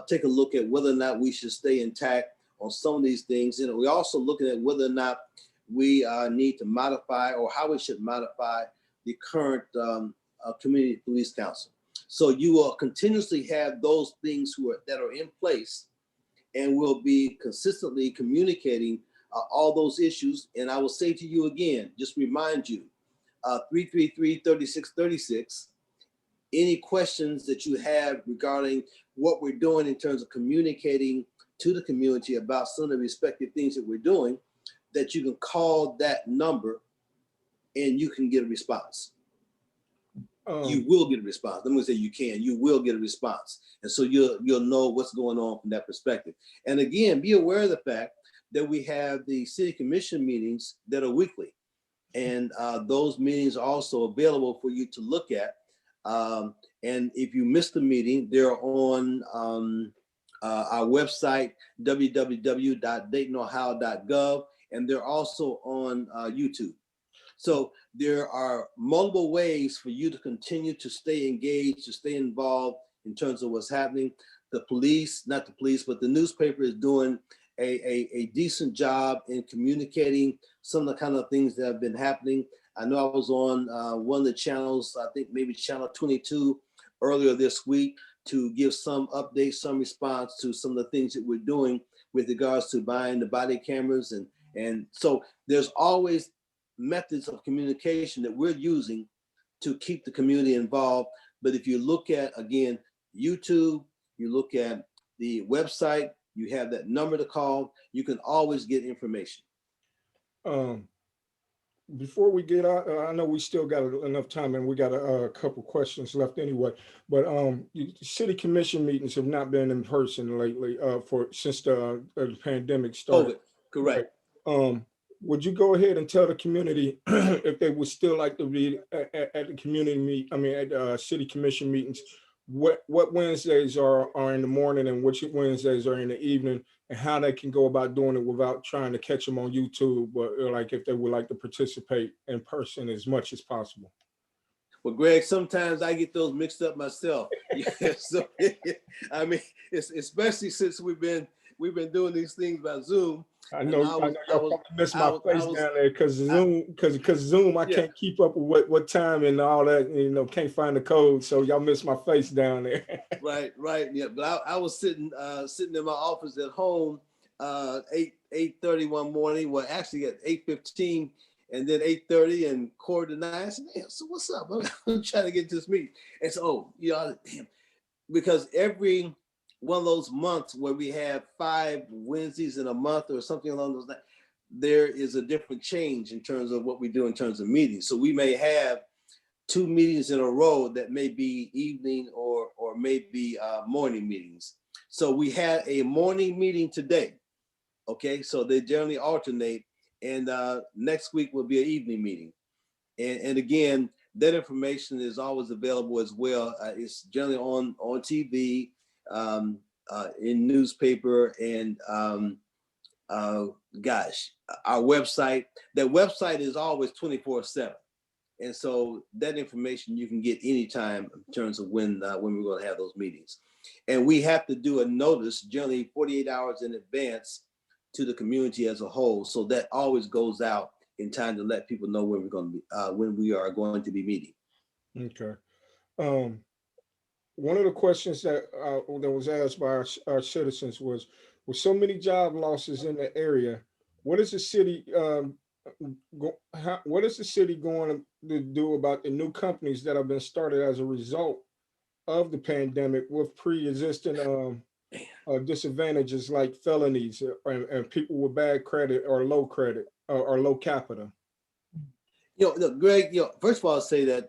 take a look at whether or not we should stay intact on some of these things. And we're also looking at whether or not we need to modify, or how we should modify, the current community police council. So you will continuously have those things that are in place, and we'll be consistently communicating all those issues. And I will say to you again, just remind you, 333-3636, any questions that you have regarding what we're doing in terms of communicating to the community about some of the respective things that we're doing, that you can call that number and you can get a response. You will get a response. Let me say you will get a response. And so you'll know what's going on from that perspective. And again, be aware of the fact that we have the city commission meetings that are weekly. And those meetings are also available for you to look at. And if you missed the meeting, they're on our website, www.daytonohio.gov, and they're also on YouTube. So there are multiple ways for you to continue to stay engaged, to stay involved in terms of what's happening. The police, not the police, but the newspaper is doing a decent job in communicating some of the kind of things that have been happening. I know I was on one of the channels, I think maybe channel 22 earlier this week, to give some updates, some response to some of the things that we're doing with regards to buying the body cameras. And so there's always methods of communication that we're using to keep the community involved. But if you look at, again, YouTube, you look at the website, you have that number to call, you can always get information. before we get out, I know we still got enough time and we got a couple questions left anyway, but city commission meetings have not been in person lately since the pandemic started. COVID, correct. Um, would you go ahead and tell the community if they would still like to be at the community at city commission meetings, what Wednesdays are in the morning and which Wednesdays are in the evening, and how they can go about doing it without trying to catch them on YouTube, but like if they would like to participate in person as much as possible? Well, Greg, sometimes I get those mixed up myself. Yeah, so I mean, it's especially since we've been doing these things by Zoom. I know y'all probably miss my face down there because Zoom, I can't keep up with what time and all that, can't find the code. So y'all miss my face down there. Right. Yeah, but I was sitting in my office at home, 8:30 one morning. Well, actually at 8:15, and then 8:30 and 8:45. I said, "Man, so what's up? I'm trying to get to this meeting." And so, because every one of those months where we have 5 Wednesdays in a month or something along those lines, there is a different change in terms of what we do in terms of meetings. So we may have 2 meetings in a row that may be evening or maybe morning meetings. So we had a morning meeting today. Okay, so they generally alternate, and next week will be an evening meeting. And again, that information is always available as well. It's generally on TV, in newspaper, and our website. That website is always 24/7. And so that information you can get anytime in terms of when we're going to have those meetings. And we have to do a notice generally 48 hours in advance to the community as a whole. So that always goes out in time to let people know when we are going to be meeting. Okay. One of the questions that was asked by our citizens was, with so many job losses in the area, what is the city what is the city going to do about the new companies that have been started as a result of the pandemic with pre-existing disadvantages like felonies and people with bad credit or low credit or low capital? Look, Greg, first of all, I'll say that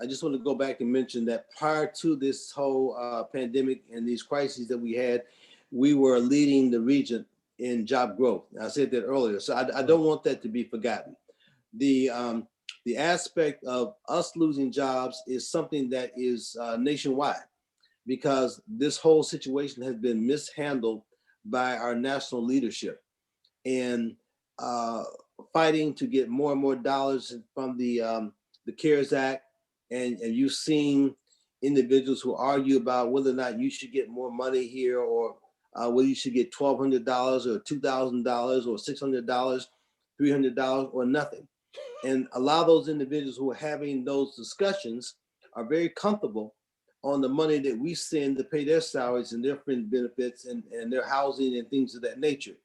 I just want to go back and mention that prior to this whole pandemic and these crises that we had, we were leading the region in job growth. I said that earlier, so I don't want that to be forgotten. The aspect of us losing jobs is something that is nationwide, because this whole situation has been mishandled by our national leadership, and fighting to get more and more dollars from the CARES Act, and you've seen individuals who argue about whether or not you should get more money here, or whether you should get $1,200 or $2,000 or $600, $300 or nothing. And a lot of those individuals who are having those discussions are very comfortable on the money that we send to pay their salaries and their fringe benefits and their housing and things of that nature.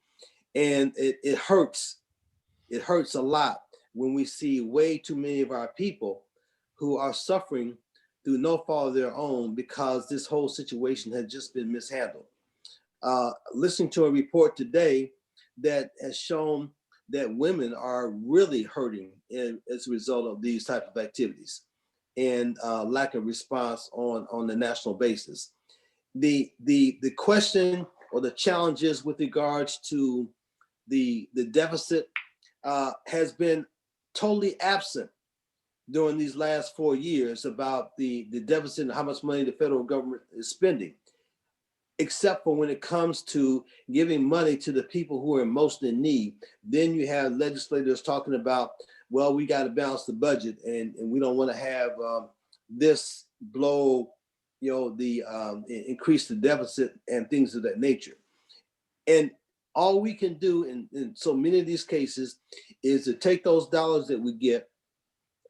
And it hurts. It hurts a lot when we see way too many of our people who are suffering through no fault of their own because this whole situation has just been mishandled. Listening to a report today that has shown that women are really hurting as a result of these types of activities and lack of response on the national basis. The question or the challenges with regards to the deficit has been totally absent during these last 4 years about the deficit and how much money the federal government is spending, except for when it comes to giving money to the people who are most in need. Then you have legislators talking about, well, we got to balance the budget, and we don't want to have this blow, increase the deficit and things of that nature. And all we can do in so many of these cases is to take those dollars that we get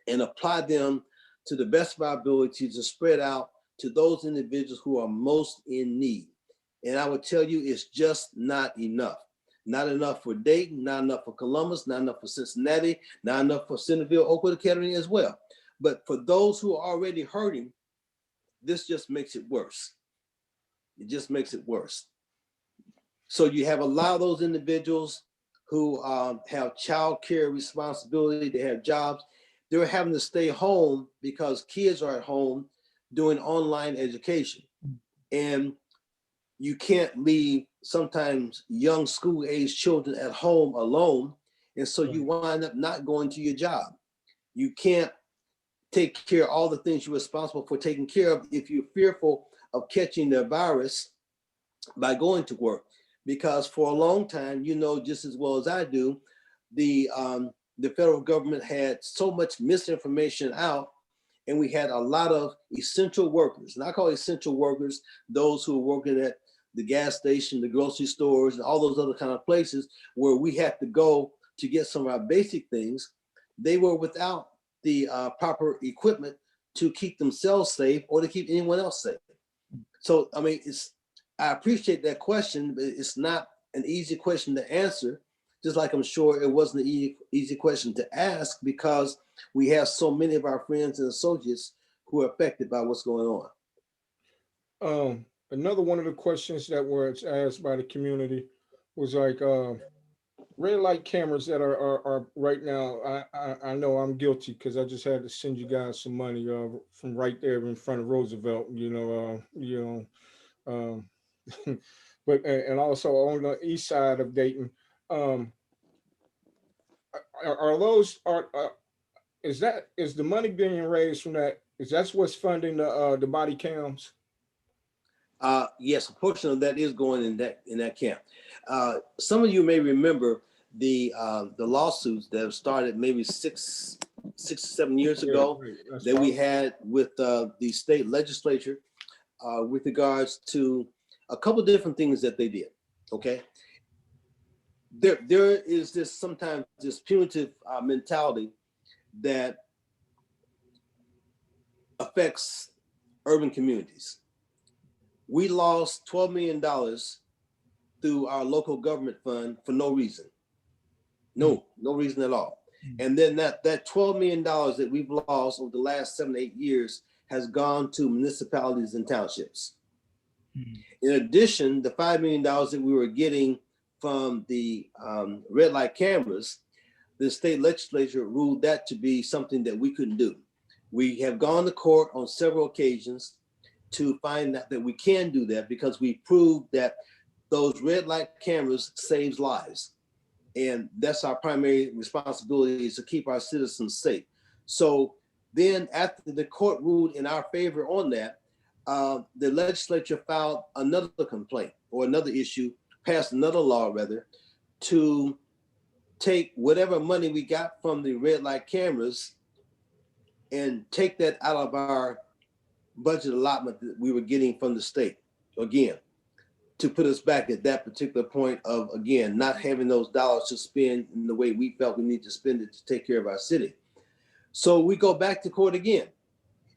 and apply them to the best of our ability to spread out to those individuals who are most in need. And I would tell you, it's just not enough. Not enough for Dayton, not enough for Columbus, not enough for Cincinnati, not enough for Centerville, Oakwood Academy as well. But for those who are already hurting, this just makes it worse. It just makes it worse. So you have a lot of those individuals who have child care responsibility, they have jobs. They're having to stay home because kids are at home doing online education. And you can't leave sometimes young school age children at home alone. And so you wind up not going to your job. You can't take care of all the things you're responsible for taking care of if you're fearful of catching the virus by going to work. Because for a long time, you know just as well as I do, the federal government had so much misinformation out, and we had a lot of essential workers. And I call essential workers those who are working at the gas station, the grocery stores, and all those other kind of places where we had to go to get some of our basic things. They were without the proper equipment to keep themselves safe or to keep anyone else safe. So, I mean, I appreciate that question, but it's not an easy question to answer, just like I'm sure it wasn't an easy question to ask, because we have so many of our friends and associates who are affected by what's going on. Another one of the questions that was asked by the community was like, red light cameras that are right now. I know I'm guilty because I just had to send you guys some money from right there in front of Roosevelt. But and also on the east side of Dayton. Are those is the money being raised from that? Is that's what's funding the body cams? Yes, a portion of that is going in that camp. Some of you may remember the lawsuits that have started maybe six or 7 years ago that we had with the state legislature with regards to a couple of different things that they did. Okay, there is sometimes this punitive mentality that affects urban communities. We lost $12 million through our local government fund for no reason. No reason at all. And then that $12 million that we've lost over the last 7 to 8 years has gone to municipalities and townships. In addition, the $5 million that we were getting from the red light cameras, the state legislature ruled that to be something that we couldn't do. We have gone to court on several occasions to find out that we can do that because we proved that those red light cameras saves lives. And that's our primary responsibility, is to keep our citizens safe. So then after the court ruled in our favor on that, the legislature filed another complaint or another issue, passed another law rather, to take whatever money we got from the red light cameras and take that out of our budget allotment that we were getting from the state, again, to put us back at that particular point of, again, not having those dollars to spend in the way we felt we need to spend it to take care of our city. So we go back to court again.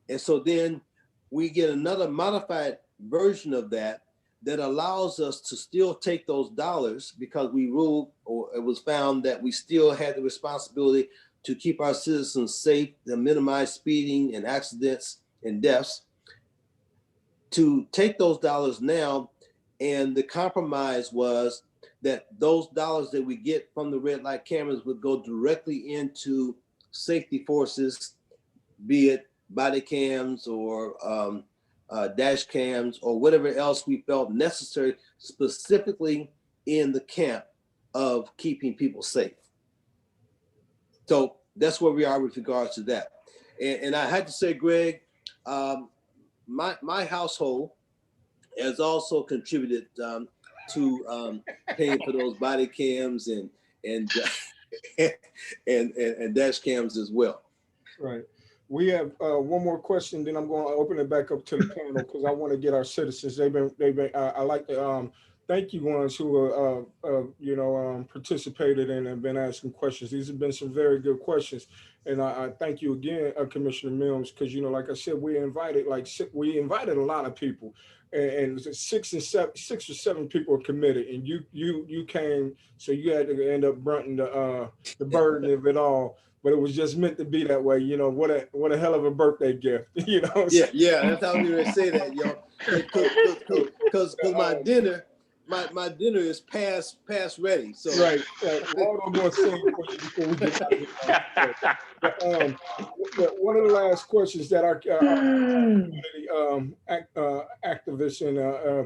And so then we get another modified version of that allows us to still take those dollars, because we ruled, or it was found that we still had the responsibility to keep our citizens safe, to minimize speeding and accidents and deaths, to take those dollars now. And the compromise was that those dollars that we get from the red light cameras would go directly into safety forces, be it body cams or dash cams or whatever else we felt necessary, specifically in the camp of keeping people safe. So that's where we are with regards to that. And I had to say, Greg, my household has also contributed to paying for those body cams and dash cams as well. Right. We have one more question, then I'm going to open it back up to the panel because I want to get our citizens. They've been. I like to thank you ones who participated and have been asking questions. These have been some very good questions, and I thank you again, Commissioner Mims, because like I said, we invited a lot of people, and 6 or 7 people are committed, and you came, so you had to end up brunting the burden of it all. But it was just meant to be that way, what a hell of a birthday gift, Yeah, that's how we were gonna say that, yo. Because my dinner my dinner is past ready. So Right. Waldo gonna sing for you before we get out of here. One of the last questions that our community activists and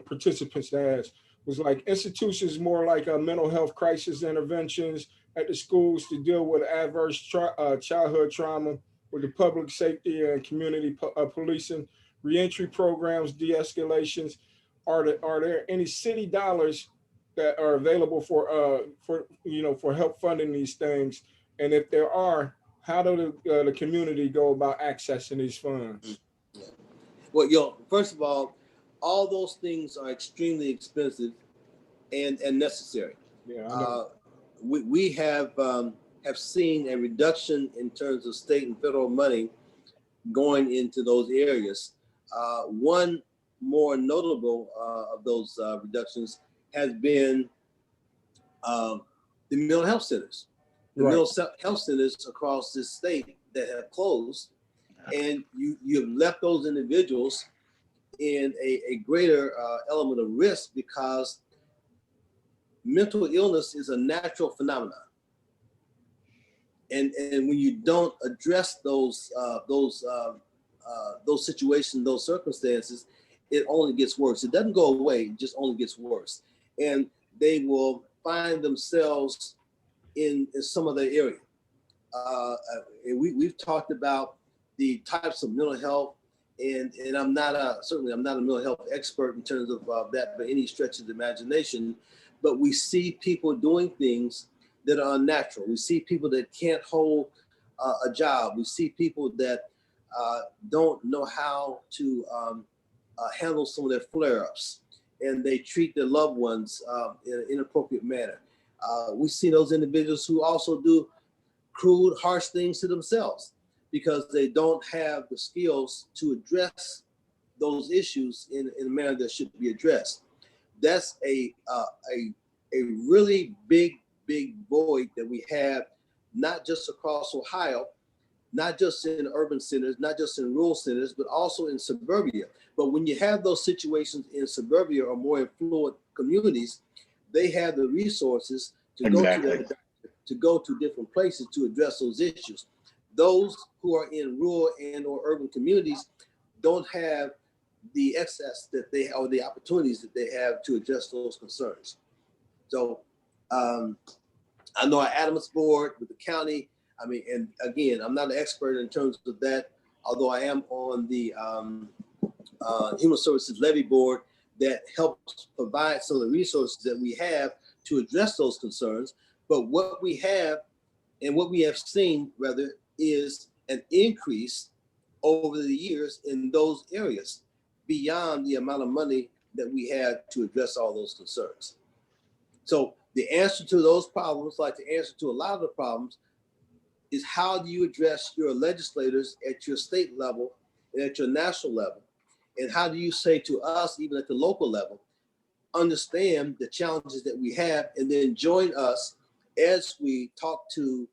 participants asked was like institutions more like mental health crisis interventions at the schools to deal with adverse childhood trauma, with the public safety and community policing, reentry programs, de-escalations. Are there any city dollars that are available for help funding these things? And if there are, how do the community go about accessing these funds? Well, first of all those things are extremely expensive and necessary. Yeah, I know. We have seen a reduction in terms of state and federal money going into those areas. One more notable of those reductions has been the mental health centers. The mental health centers across this state that have closed, and you've left those individuals in a greater element of risk, because mental illness is a natural phenomenon. And when you don't address those situations, those circumstances, it only gets worse. It doesn't go away; it just only gets worse. And they will find themselves in some other area. We've talked about the types of mental health, and I'm not a mental health expert in terms of that by any stretch of the imagination, but we see people doing things that are unnatural. We see people that can't hold a job. We see people that don't know how to handle some of their flare-ups, and they treat their loved ones in an inappropriate manner. We see those individuals who also do crude, harsh things to themselves because they don't have the skills to address those issues in a manner that should be addressed. That's a really big void that we have, not just across Ohio, not just in urban centers, not just in rural centers, but also in suburbia. But when you have those situations in suburbia or more affluent communities, they have the resources to go to different places to address those issues. Those who are in rural and or urban communities don't have the excess that they or the opportunities that they have to address those concerns. So I know our Adams board with the county. I mean, and again, I'm not an expert in terms of that, although I am on the Human Services Levy Board that helps provide some of the resources that we have to address those concerns. But what we have and what we have seen rather is an increase over the years in those areas beyond the amount of money that we have to address all those concerns. So the answer to those problems, like the answer to a lot of the problems, is how do you address your legislators at your state level and at your national level? And how do you say to us, even at the local level, understand the challenges that we have, and then join us as we talk to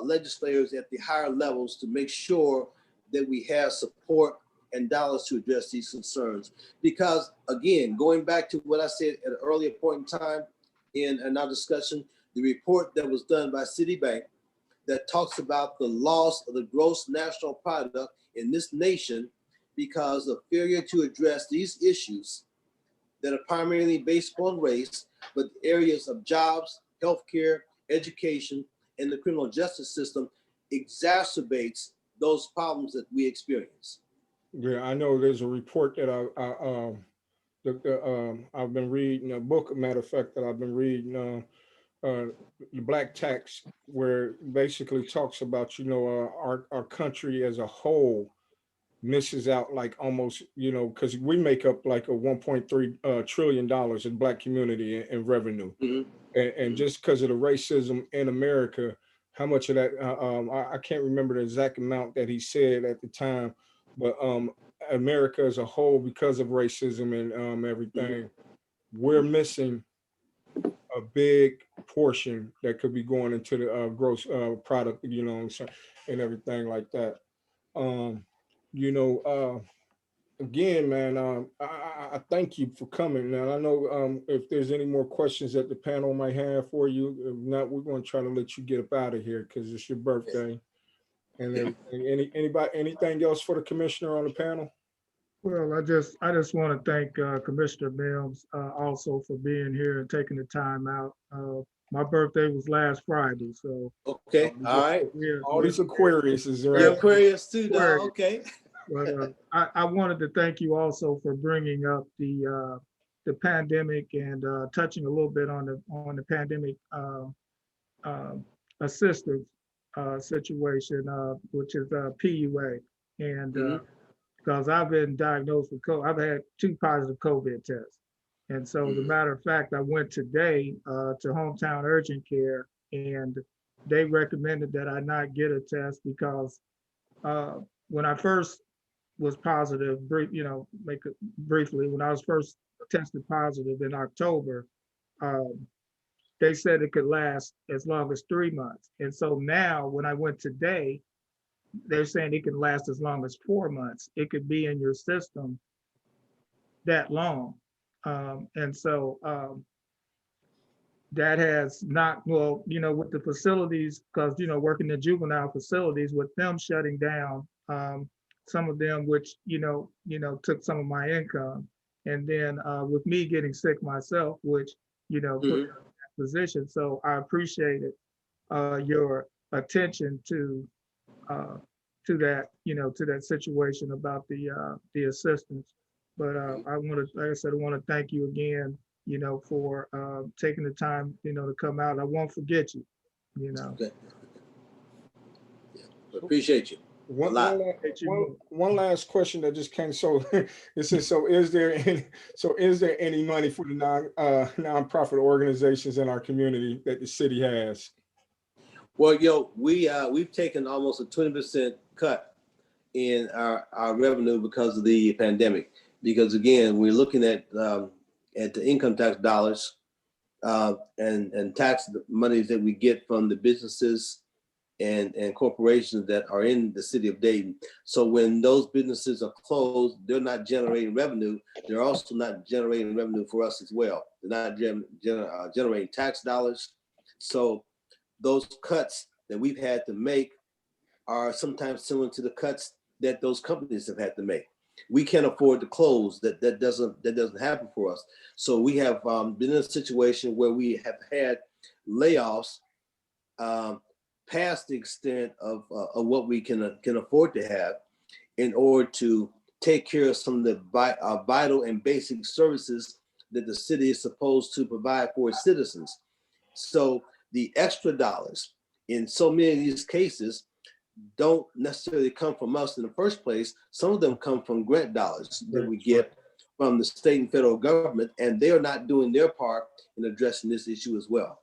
legislators at the higher levels to make sure that we have support and dollars to address these concerns. Because again, going back to what I said at an earlier point in time in our discussion, the report that was done by Citibank that talks about the loss of the gross national product in this nation because of failure to address these issues that are primarily based on race, but areas of jobs, healthcare, education, and the criminal justice system exacerbates those problems that we experience. Yeah, I know there's a report that I've been reading, a book, matter of fact, that I've been reading, the Black Tax, where basically talks about, our country as a whole misses out like almost, because we make up like a $1.3 trillion in Black community in revenue. Mhm. And just because of the racism in America, how much of that, I can't remember the exact amount that he said at the time, but America as a whole, because of racism and everything, we're missing a big portion that could be going into the gross product, and everything like that. Um, you know, again, man, I thank you for coming. Now, I know if there's any more questions that the panel might have for you, if not, we're going to try to let you get up out of here because it's your birthday and everything. Anything else for the commissioner on the panel? Well, I just want to thank Commissioner Mims also for being here and taking the time out. My birthday was last Friday, so Okay, all right. All these Aquarius is You're right. Aquarius too, dog. Aquarius. Okay. but I wanted to thank you also for bringing up the pandemic and touching a little bit on the pandemic assistance situation, which is PUA, and Mhm. because I've been diagnosed with COVID. I've had 2 positive COVID tests. And so as a matter of fact, I went today to Hometown Urgent Care, and they recommended that I not get a test because when I first was positive, make it briefly, when I was first tested positive in October, they said it could last as long as 3 months. And so now when I went today, they're saying it can last as long as 4 months. It could be in your system that long. And so that has not, well, with the facilities, because, working in juvenile facilities, with them shutting down, some of them, which, took some of my income. And then with me getting sick myself, which, put me in that position. So I appreciated your attention to that, to that situation about the assistance. But I want to, like I said, I want to thank you again, for taking the time, to come out. I won't forget you, Okay. Appreciate you. One last question that just came. So it says, is there any money for the nonprofit organizations in our community that the city has? Well, we've taken almost a 20% cut in our revenue because of the pandemic. Because again, we're looking at the income tax dollars and tax monies that we get from the businesses and corporations that are in the city of Dayton. So when those businesses are closed, they're not generating revenue. They're also not generating revenue for us as well. They're not generating tax dollars. So those cuts that we've had to make are sometimes similar to the cuts that those companies have had to make. We can't afford to close. That doesn't happen for us. So we have been in a situation where we have had layoffs past the extent of what we can afford to have in order to take care of some of the vital and basic services that the city is supposed to provide for its citizens. So the extra dollars in so many of these cases don't necessarily come from us in the first place. Some of them come from grant dollars that we get from the state and federal government, and they are not doing their part in addressing this issue as well.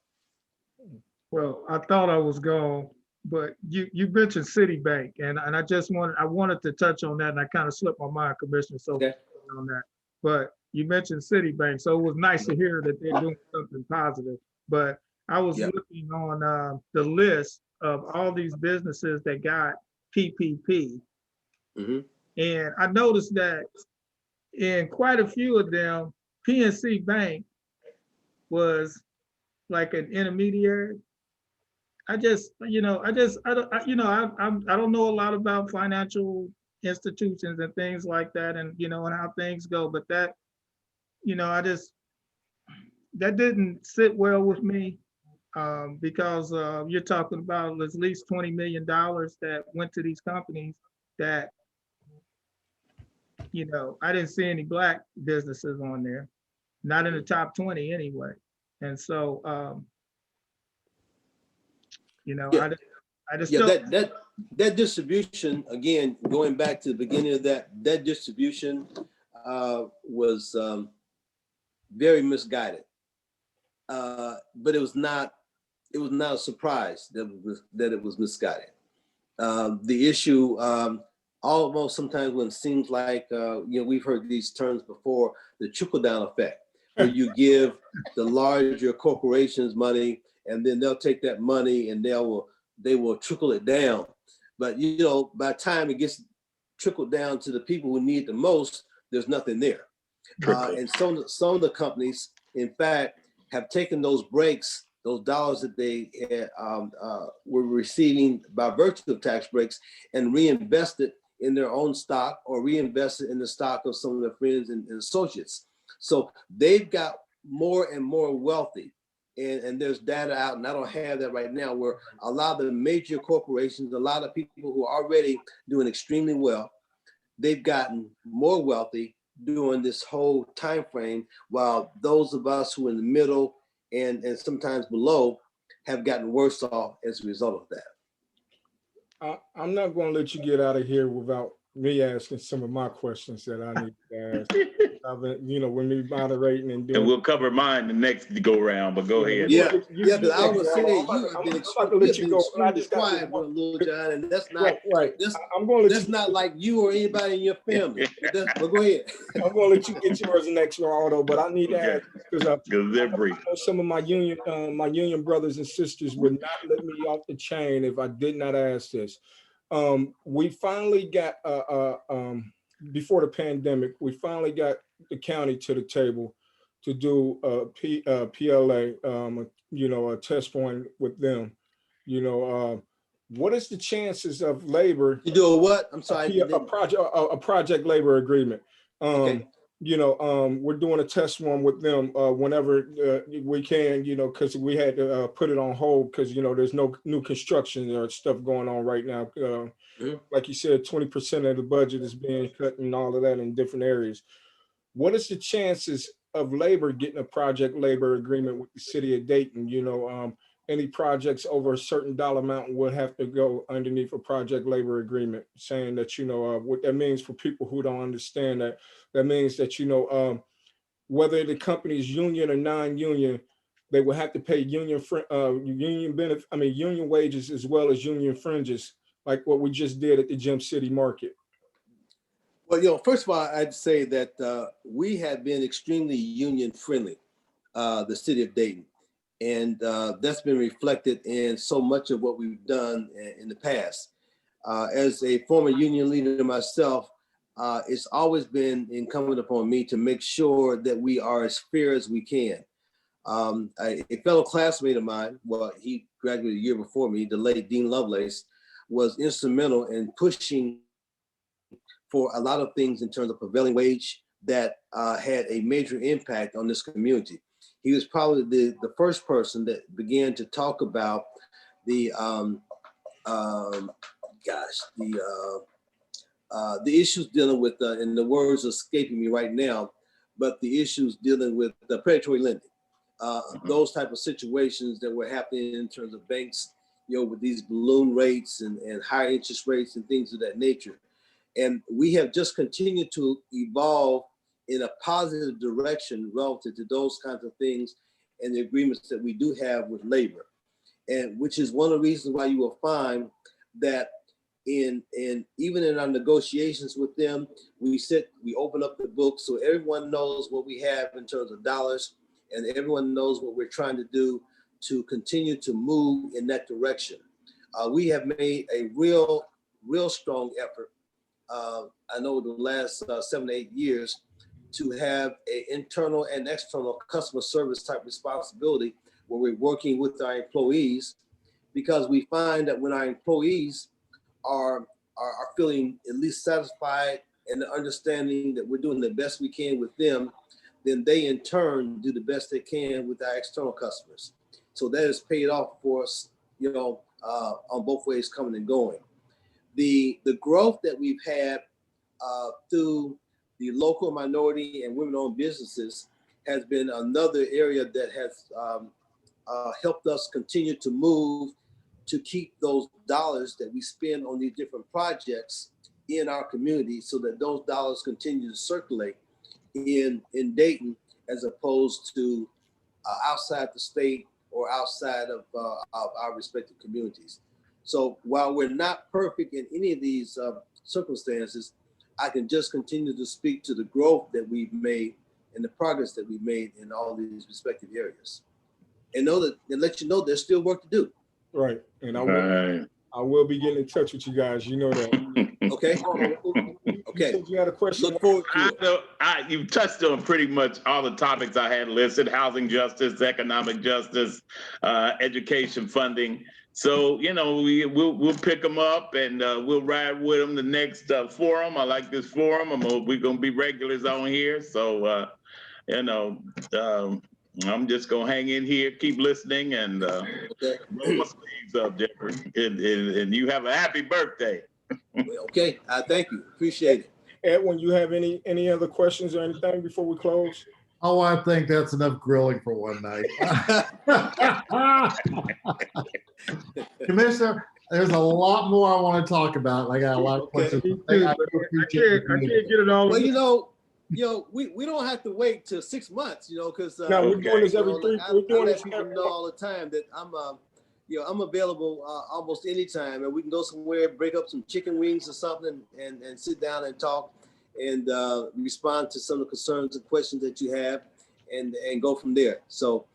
Well, I thought I was gone, but you mentioned Citibank, and I wanted to touch on that, and I kind of slipped my mind, Commissioner, so Okay. on that. But you mentioned Citibank, so it was nice to hear that they're doing something positive. But I was looking on the list of all these businesses that got PPP, and I noticed that in quite a few of them, PNC Bank was like an intermediary. I don't know a lot about financial institutions and things like that, and and how things go, but that, that didn't sit well with me, because you're talking about at least $20 million that went to these companies that, I didn't see any Black businesses on there, not in the top 20 anyway. And so, I just don't. That distribution, again, going back to the beginning of that distribution was very misguided. But it was not a surprise that it was misguided. The issue almost sometimes when it seems like we've heard these terms before, the trickle-down effect, where you give the larger corporations money and then they'll take that money and they will trickle it down. But by the time it gets trickle down to the people who need it the most, there's nothing there. And some of the companies, in fact, have taken those breaks, those dollars that they were receiving by virtue of tax breaks, and reinvested in their own stock or reinvested in the stock of some of their friends and associates. So they've got more and more wealthy. And there's data out, and I don't have that right now, where a lot of the major corporations, a lot of people who are already doing extremely well, they've gotten more wealthy during this whole time frame, while those of us who are in the middle and sometimes below have gotten worse off as a result of that. I'm not going to let you get out of here without me asking some of my questions that I need to ask. When we moderating and doing, and we'll cover mine the next go round. But go ahead. Yeah, because I was saying you have been extremely quiet, Little John, and that's not right. I'm going to let that's not like you or anybody in your family. But go ahead. I'm going to let you get yours next round, though. But I need to ask because they're brief. Some of my union brothers and sisters would not let me off the chain if I did not ask this. We finally got before the pandemic, we finally got the county to the table to do a PLA, a test point with them. What is the chances of labor? You do a what? I'm sorry. A project labor agreement. Okay. We're doing a test one with them whenever we can, because we had to put it on hold because, there's no new construction or stuff going on right now. Like you said, 20% of the budget is being cut and all of that in different areas. What is the chances of labor getting a project labor agreement with the city of Dayton? Any projects over a certain dollar amount would have to go underneath a project labor agreement, saying that, what that means for people who don't understand that. That means that, whether the company's union or non-union, they will have to pay union wages as well as union fringes, like what we just did at the Gem City Market. Well, first of all, I'd say that we have been extremely union friendly, the city of Dayton. And that's been reflected in so much of what we've done in the past. As a former union leader myself, it's always been incumbent upon me to make sure that we are as fair as we can. A fellow classmate of mine, well, he graduated a year before me, the late Dean Lovelace, was instrumental in pushing for a lot of things in terms of prevailing wage that had a major impact on this community. He was probably the first person that began to talk about the issues dealing with, and the words escaping me right now, but the issues dealing with the predatory lending, those type of situations that were happening in terms of banks, with these balloon rates and high interest rates and things of that nature. And we have just continued to evolve in a positive direction relative to those kinds of things and the agreements that we do have with labor. And which is one of the reasons why you will find that even in our negotiations with them, we open up the book so everyone knows what we have in terms of dollars, and everyone knows what we're trying to do to continue to move in that direction. We have made a real strong effort, I know the last 7 to 8 years, to have an internal and external customer service type responsibility where we're working with our employees, because we find that when our employees are feeling at least satisfied and the understanding that we're doing the best we can with them, then they in turn do the best they can with our external customers. So that has paid off for us, on both ways coming and going. The growth that we've had through the local minority and women-owned businesses has been another area that has helped us continue to move to keep those dollars that we spend on these different projects in our community, so that those dollars continue to circulate in Dayton, as opposed to outside the state or outside of our respective communities. So while we're not perfect in any of these circumstances, I can just continue to speak to the growth that we've made and the progress that we've made in all these respective areas, and let you know there's still work to do. Right, and I will be getting in touch with you guys. You know that. Okay. Okay. said you had a question. Look forward to it. You've touched on pretty much all the topics I had listed: housing justice, economic justice, education funding. So we'll pick them up and we'll ride with them the next forum. I like this forum. We're gonna be regulars on here. So I'm just gonna hang in here, keep listening, and roll my sleeves up, Jeffrey. And you have a happy birthday. Okay, thank you. Appreciate it. Edwin, you have any other questions or anything before we close? Oh, I think that's enough grilling for one night. Commissioner, there's a lot more I want to talk about. I got a lot of questions. I can't get it all. Well, we don't have to wait till 6 months, because no, we're doing this every three. We're doing this people know all the time that I'm available almost anytime, and we can go somewhere, break up some chicken wings or something, and sit down and talk, and respond to some of the concerns and questions that you have, and go from there. So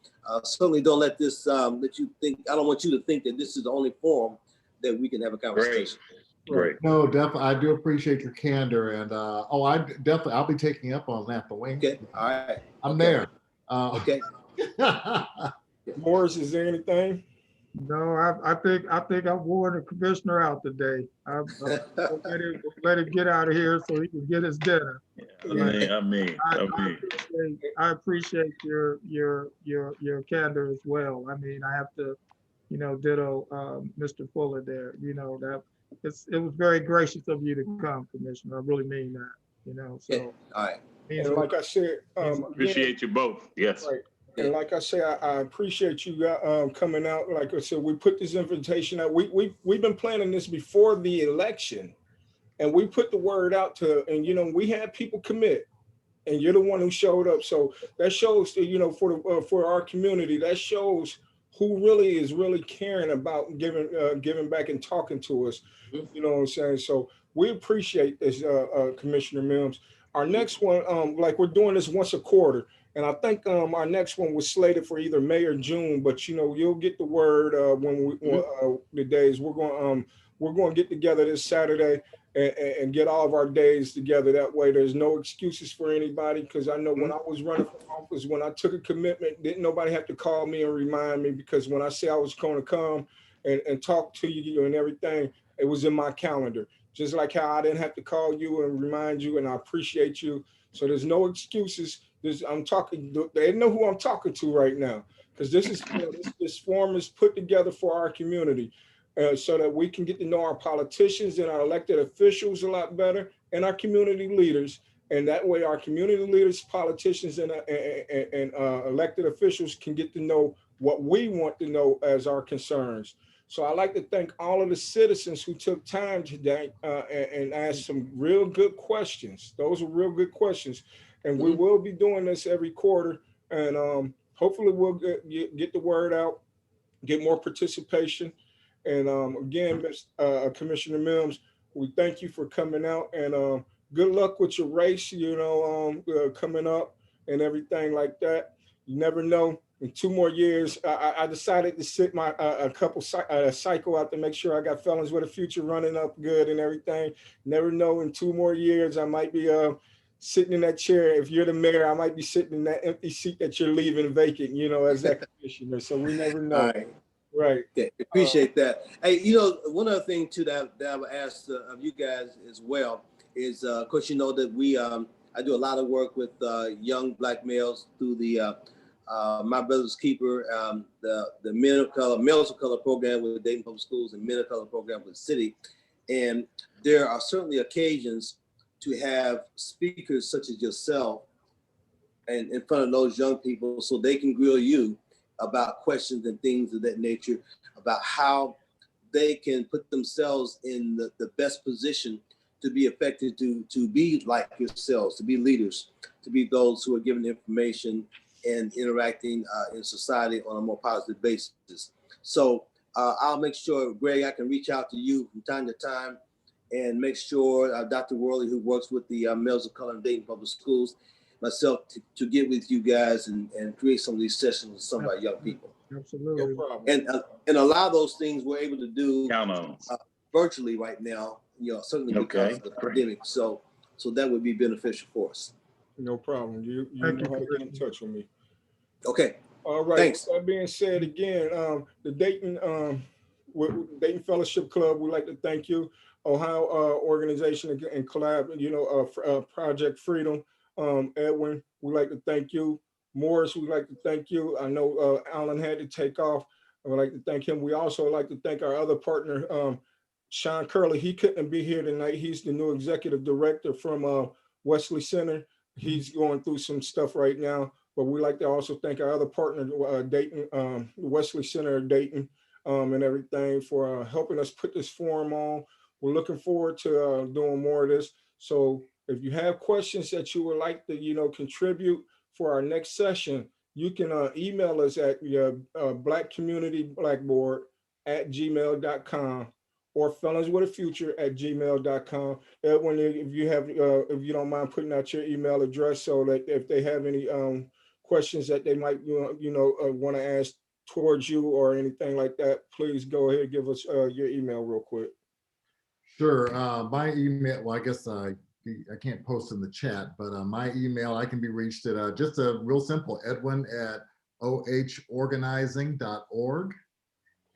certainly don't let this let you think. I don't want you to think that this is the only forum that we can have a conversation. Great. No, definitely. I do appreciate your candor, and I'll be taking up on that. The wing. Okay. All right. I'm there. Okay. Morris, is there anything? No, I think I've worn the commissioner out today. Let him get out of here so he can get his dinner. I mean. I appreciate your candor as well. I mean, I have to, ditto Mr. Fuller there. That it was very gracious of you to come, Commissioner. I really mean that. So. Okay. All right. And like I said, appreciate you both. Yes. Right. And like I say, I appreciate you coming out. Like I said, we put this invitation out. We've been planning this before the election, and we put the word out and we had people commit, and you're the one who showed up. So that shows, for our community, that shows who really is caring about giving back and talking to us. You know what I'm saying? So we appreciate this, Commissioner Mims. Our next one, like we're doing this once a quarter. And I think our next one was slated for either May or June, but you'll get the word when the days. We're going to get together this Saturday and get all of our days together. That way, there's no excuses for anybody. Because I know when I was running for office, when I took a commitment, didn't nobody have to call me and remind me, because when I say I was going to come and talk to you and everything, it was in my calendar. Just like how I didn't have to call you and remind you, and I appreciate you. So there's no excuses. They know who I'm talking to right now, because this forum is put together for our community, so that we can get to know our politicians and our elected officials a lot better, and our community leaders. And that way our community leaders, politicians, and elected officials can get to know what we want to know as our concerns. So I'd like to thank all of the citizens who took time today and asked some real good questions. Those are real good questions. And we will be doing this every quarter, and hopefully we'll get the word out, get more participation. And again, Commissioner Mims, we thank you for coming out, and good luck with your race, coming up and everything like that. You never know. In 2 more years, I decided to sit my cycle out to make sure I got Felons with a Future running up good and everything. Never know, in 2 more years, I might be sitting in that chair. If you're the mayor, I might be sitting in that empty seat that you're leaving vacant, as that commissioner. So we never know. Right. Okay. Appreciate that. Hey, one other thing too that I would ask of you guys as well is, of course, that I do a lot of work with young Black males through the My Brother's Keeper, the Males of Color program with Dayton Public Schools, and Men of Color program with the city. And there are certainly occasions to have speakers such as yourself and in front of those young people, so they can grill you about questions and things of that nature, about how they can put themselves in the best position to be effective, to be like yourselves, to be leaders, to be those who are giving information and interacting in society on a more positive basis. So I'll make sure, Greg, I can reach out to you from time to time and make sure Dr. Worley, who works with the Males of Color in Dayton Public Schools, myself, to get with you guys and create some of these sessions with some of our young people. Absolutely. No problem. And a lot of those things we're able to do Count on. virtually right now, certainly because of the pandemic. So So that would be beneficial for us. No problem. You Thank know you, how to get in touch with me. Okay. All right. Thanks. That being said, again, the Dayton Fellowship Club, we'd like to thank you. Ohio organization and collab, Project Freedom. Edwin, we'd like to thank you. Morris, we'd like to thank you. I know Alan had to take off. I would like to thank him. We also like to thank our other partner, Sean Curley. He couldn't be here tonight. He's the new executive director from Wesley Center. He's going through some stuff right now. But we'd like to also thank our other partner, Dayton, Wesley Center of Dayton, and everything for helping us put this forum on. We're looking forward to doing more of this. So if you have questions that you would like to, contribute for our next session, you can email us at blackcommunityblackboard@gmail.com or felonswithafuture@gmail.com. Edwin, if you don't mind putting out your email address so that if they have any questions that they might want to ask towards you or anything like that, please go ahead and give us your email real quick. Sure. My email, well, I guess I can't post in the chat, but my email, I can be reached at just a real simple, edwin@ohorganizing.org.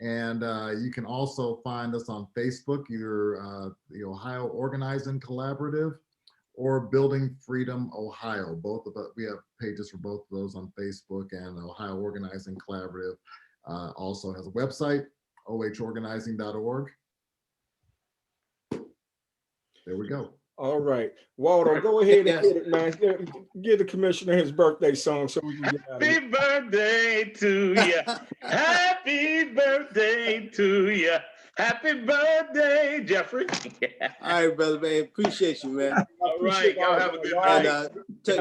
And you can also find us on Facebook, either the Ohio Organizing Collaborative or Building Freedom Ohio. Both of us, we have pages for both of those on Facebook, and Ohio Organizing Collaborative also has a website, ohorganizing.org. There we go. All right. Waldo, go ahead and get it, man. Give the commissioner his birthday song so we can get out of Happy here. birthday to you. Happy birthday to you. Happy birthday, Jeffrey. All right, brother, man. Appreciate you, man. All right. Y'all have a good And night.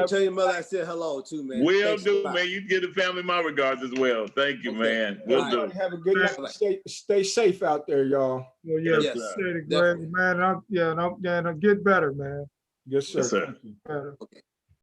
tell your mother I said hello too, man. Will Thanks a do, lot. man. You give the family my regards as well. Thank you, Okay. man. Will All do. right. Have a good night. Bye-bye. Stay safe out there, y'all. Well, yeah, Yes, appreciate it, Greg, definitely. man. And get better, man. Yes, sir. Yes, sir. Thank you. Better. Okay.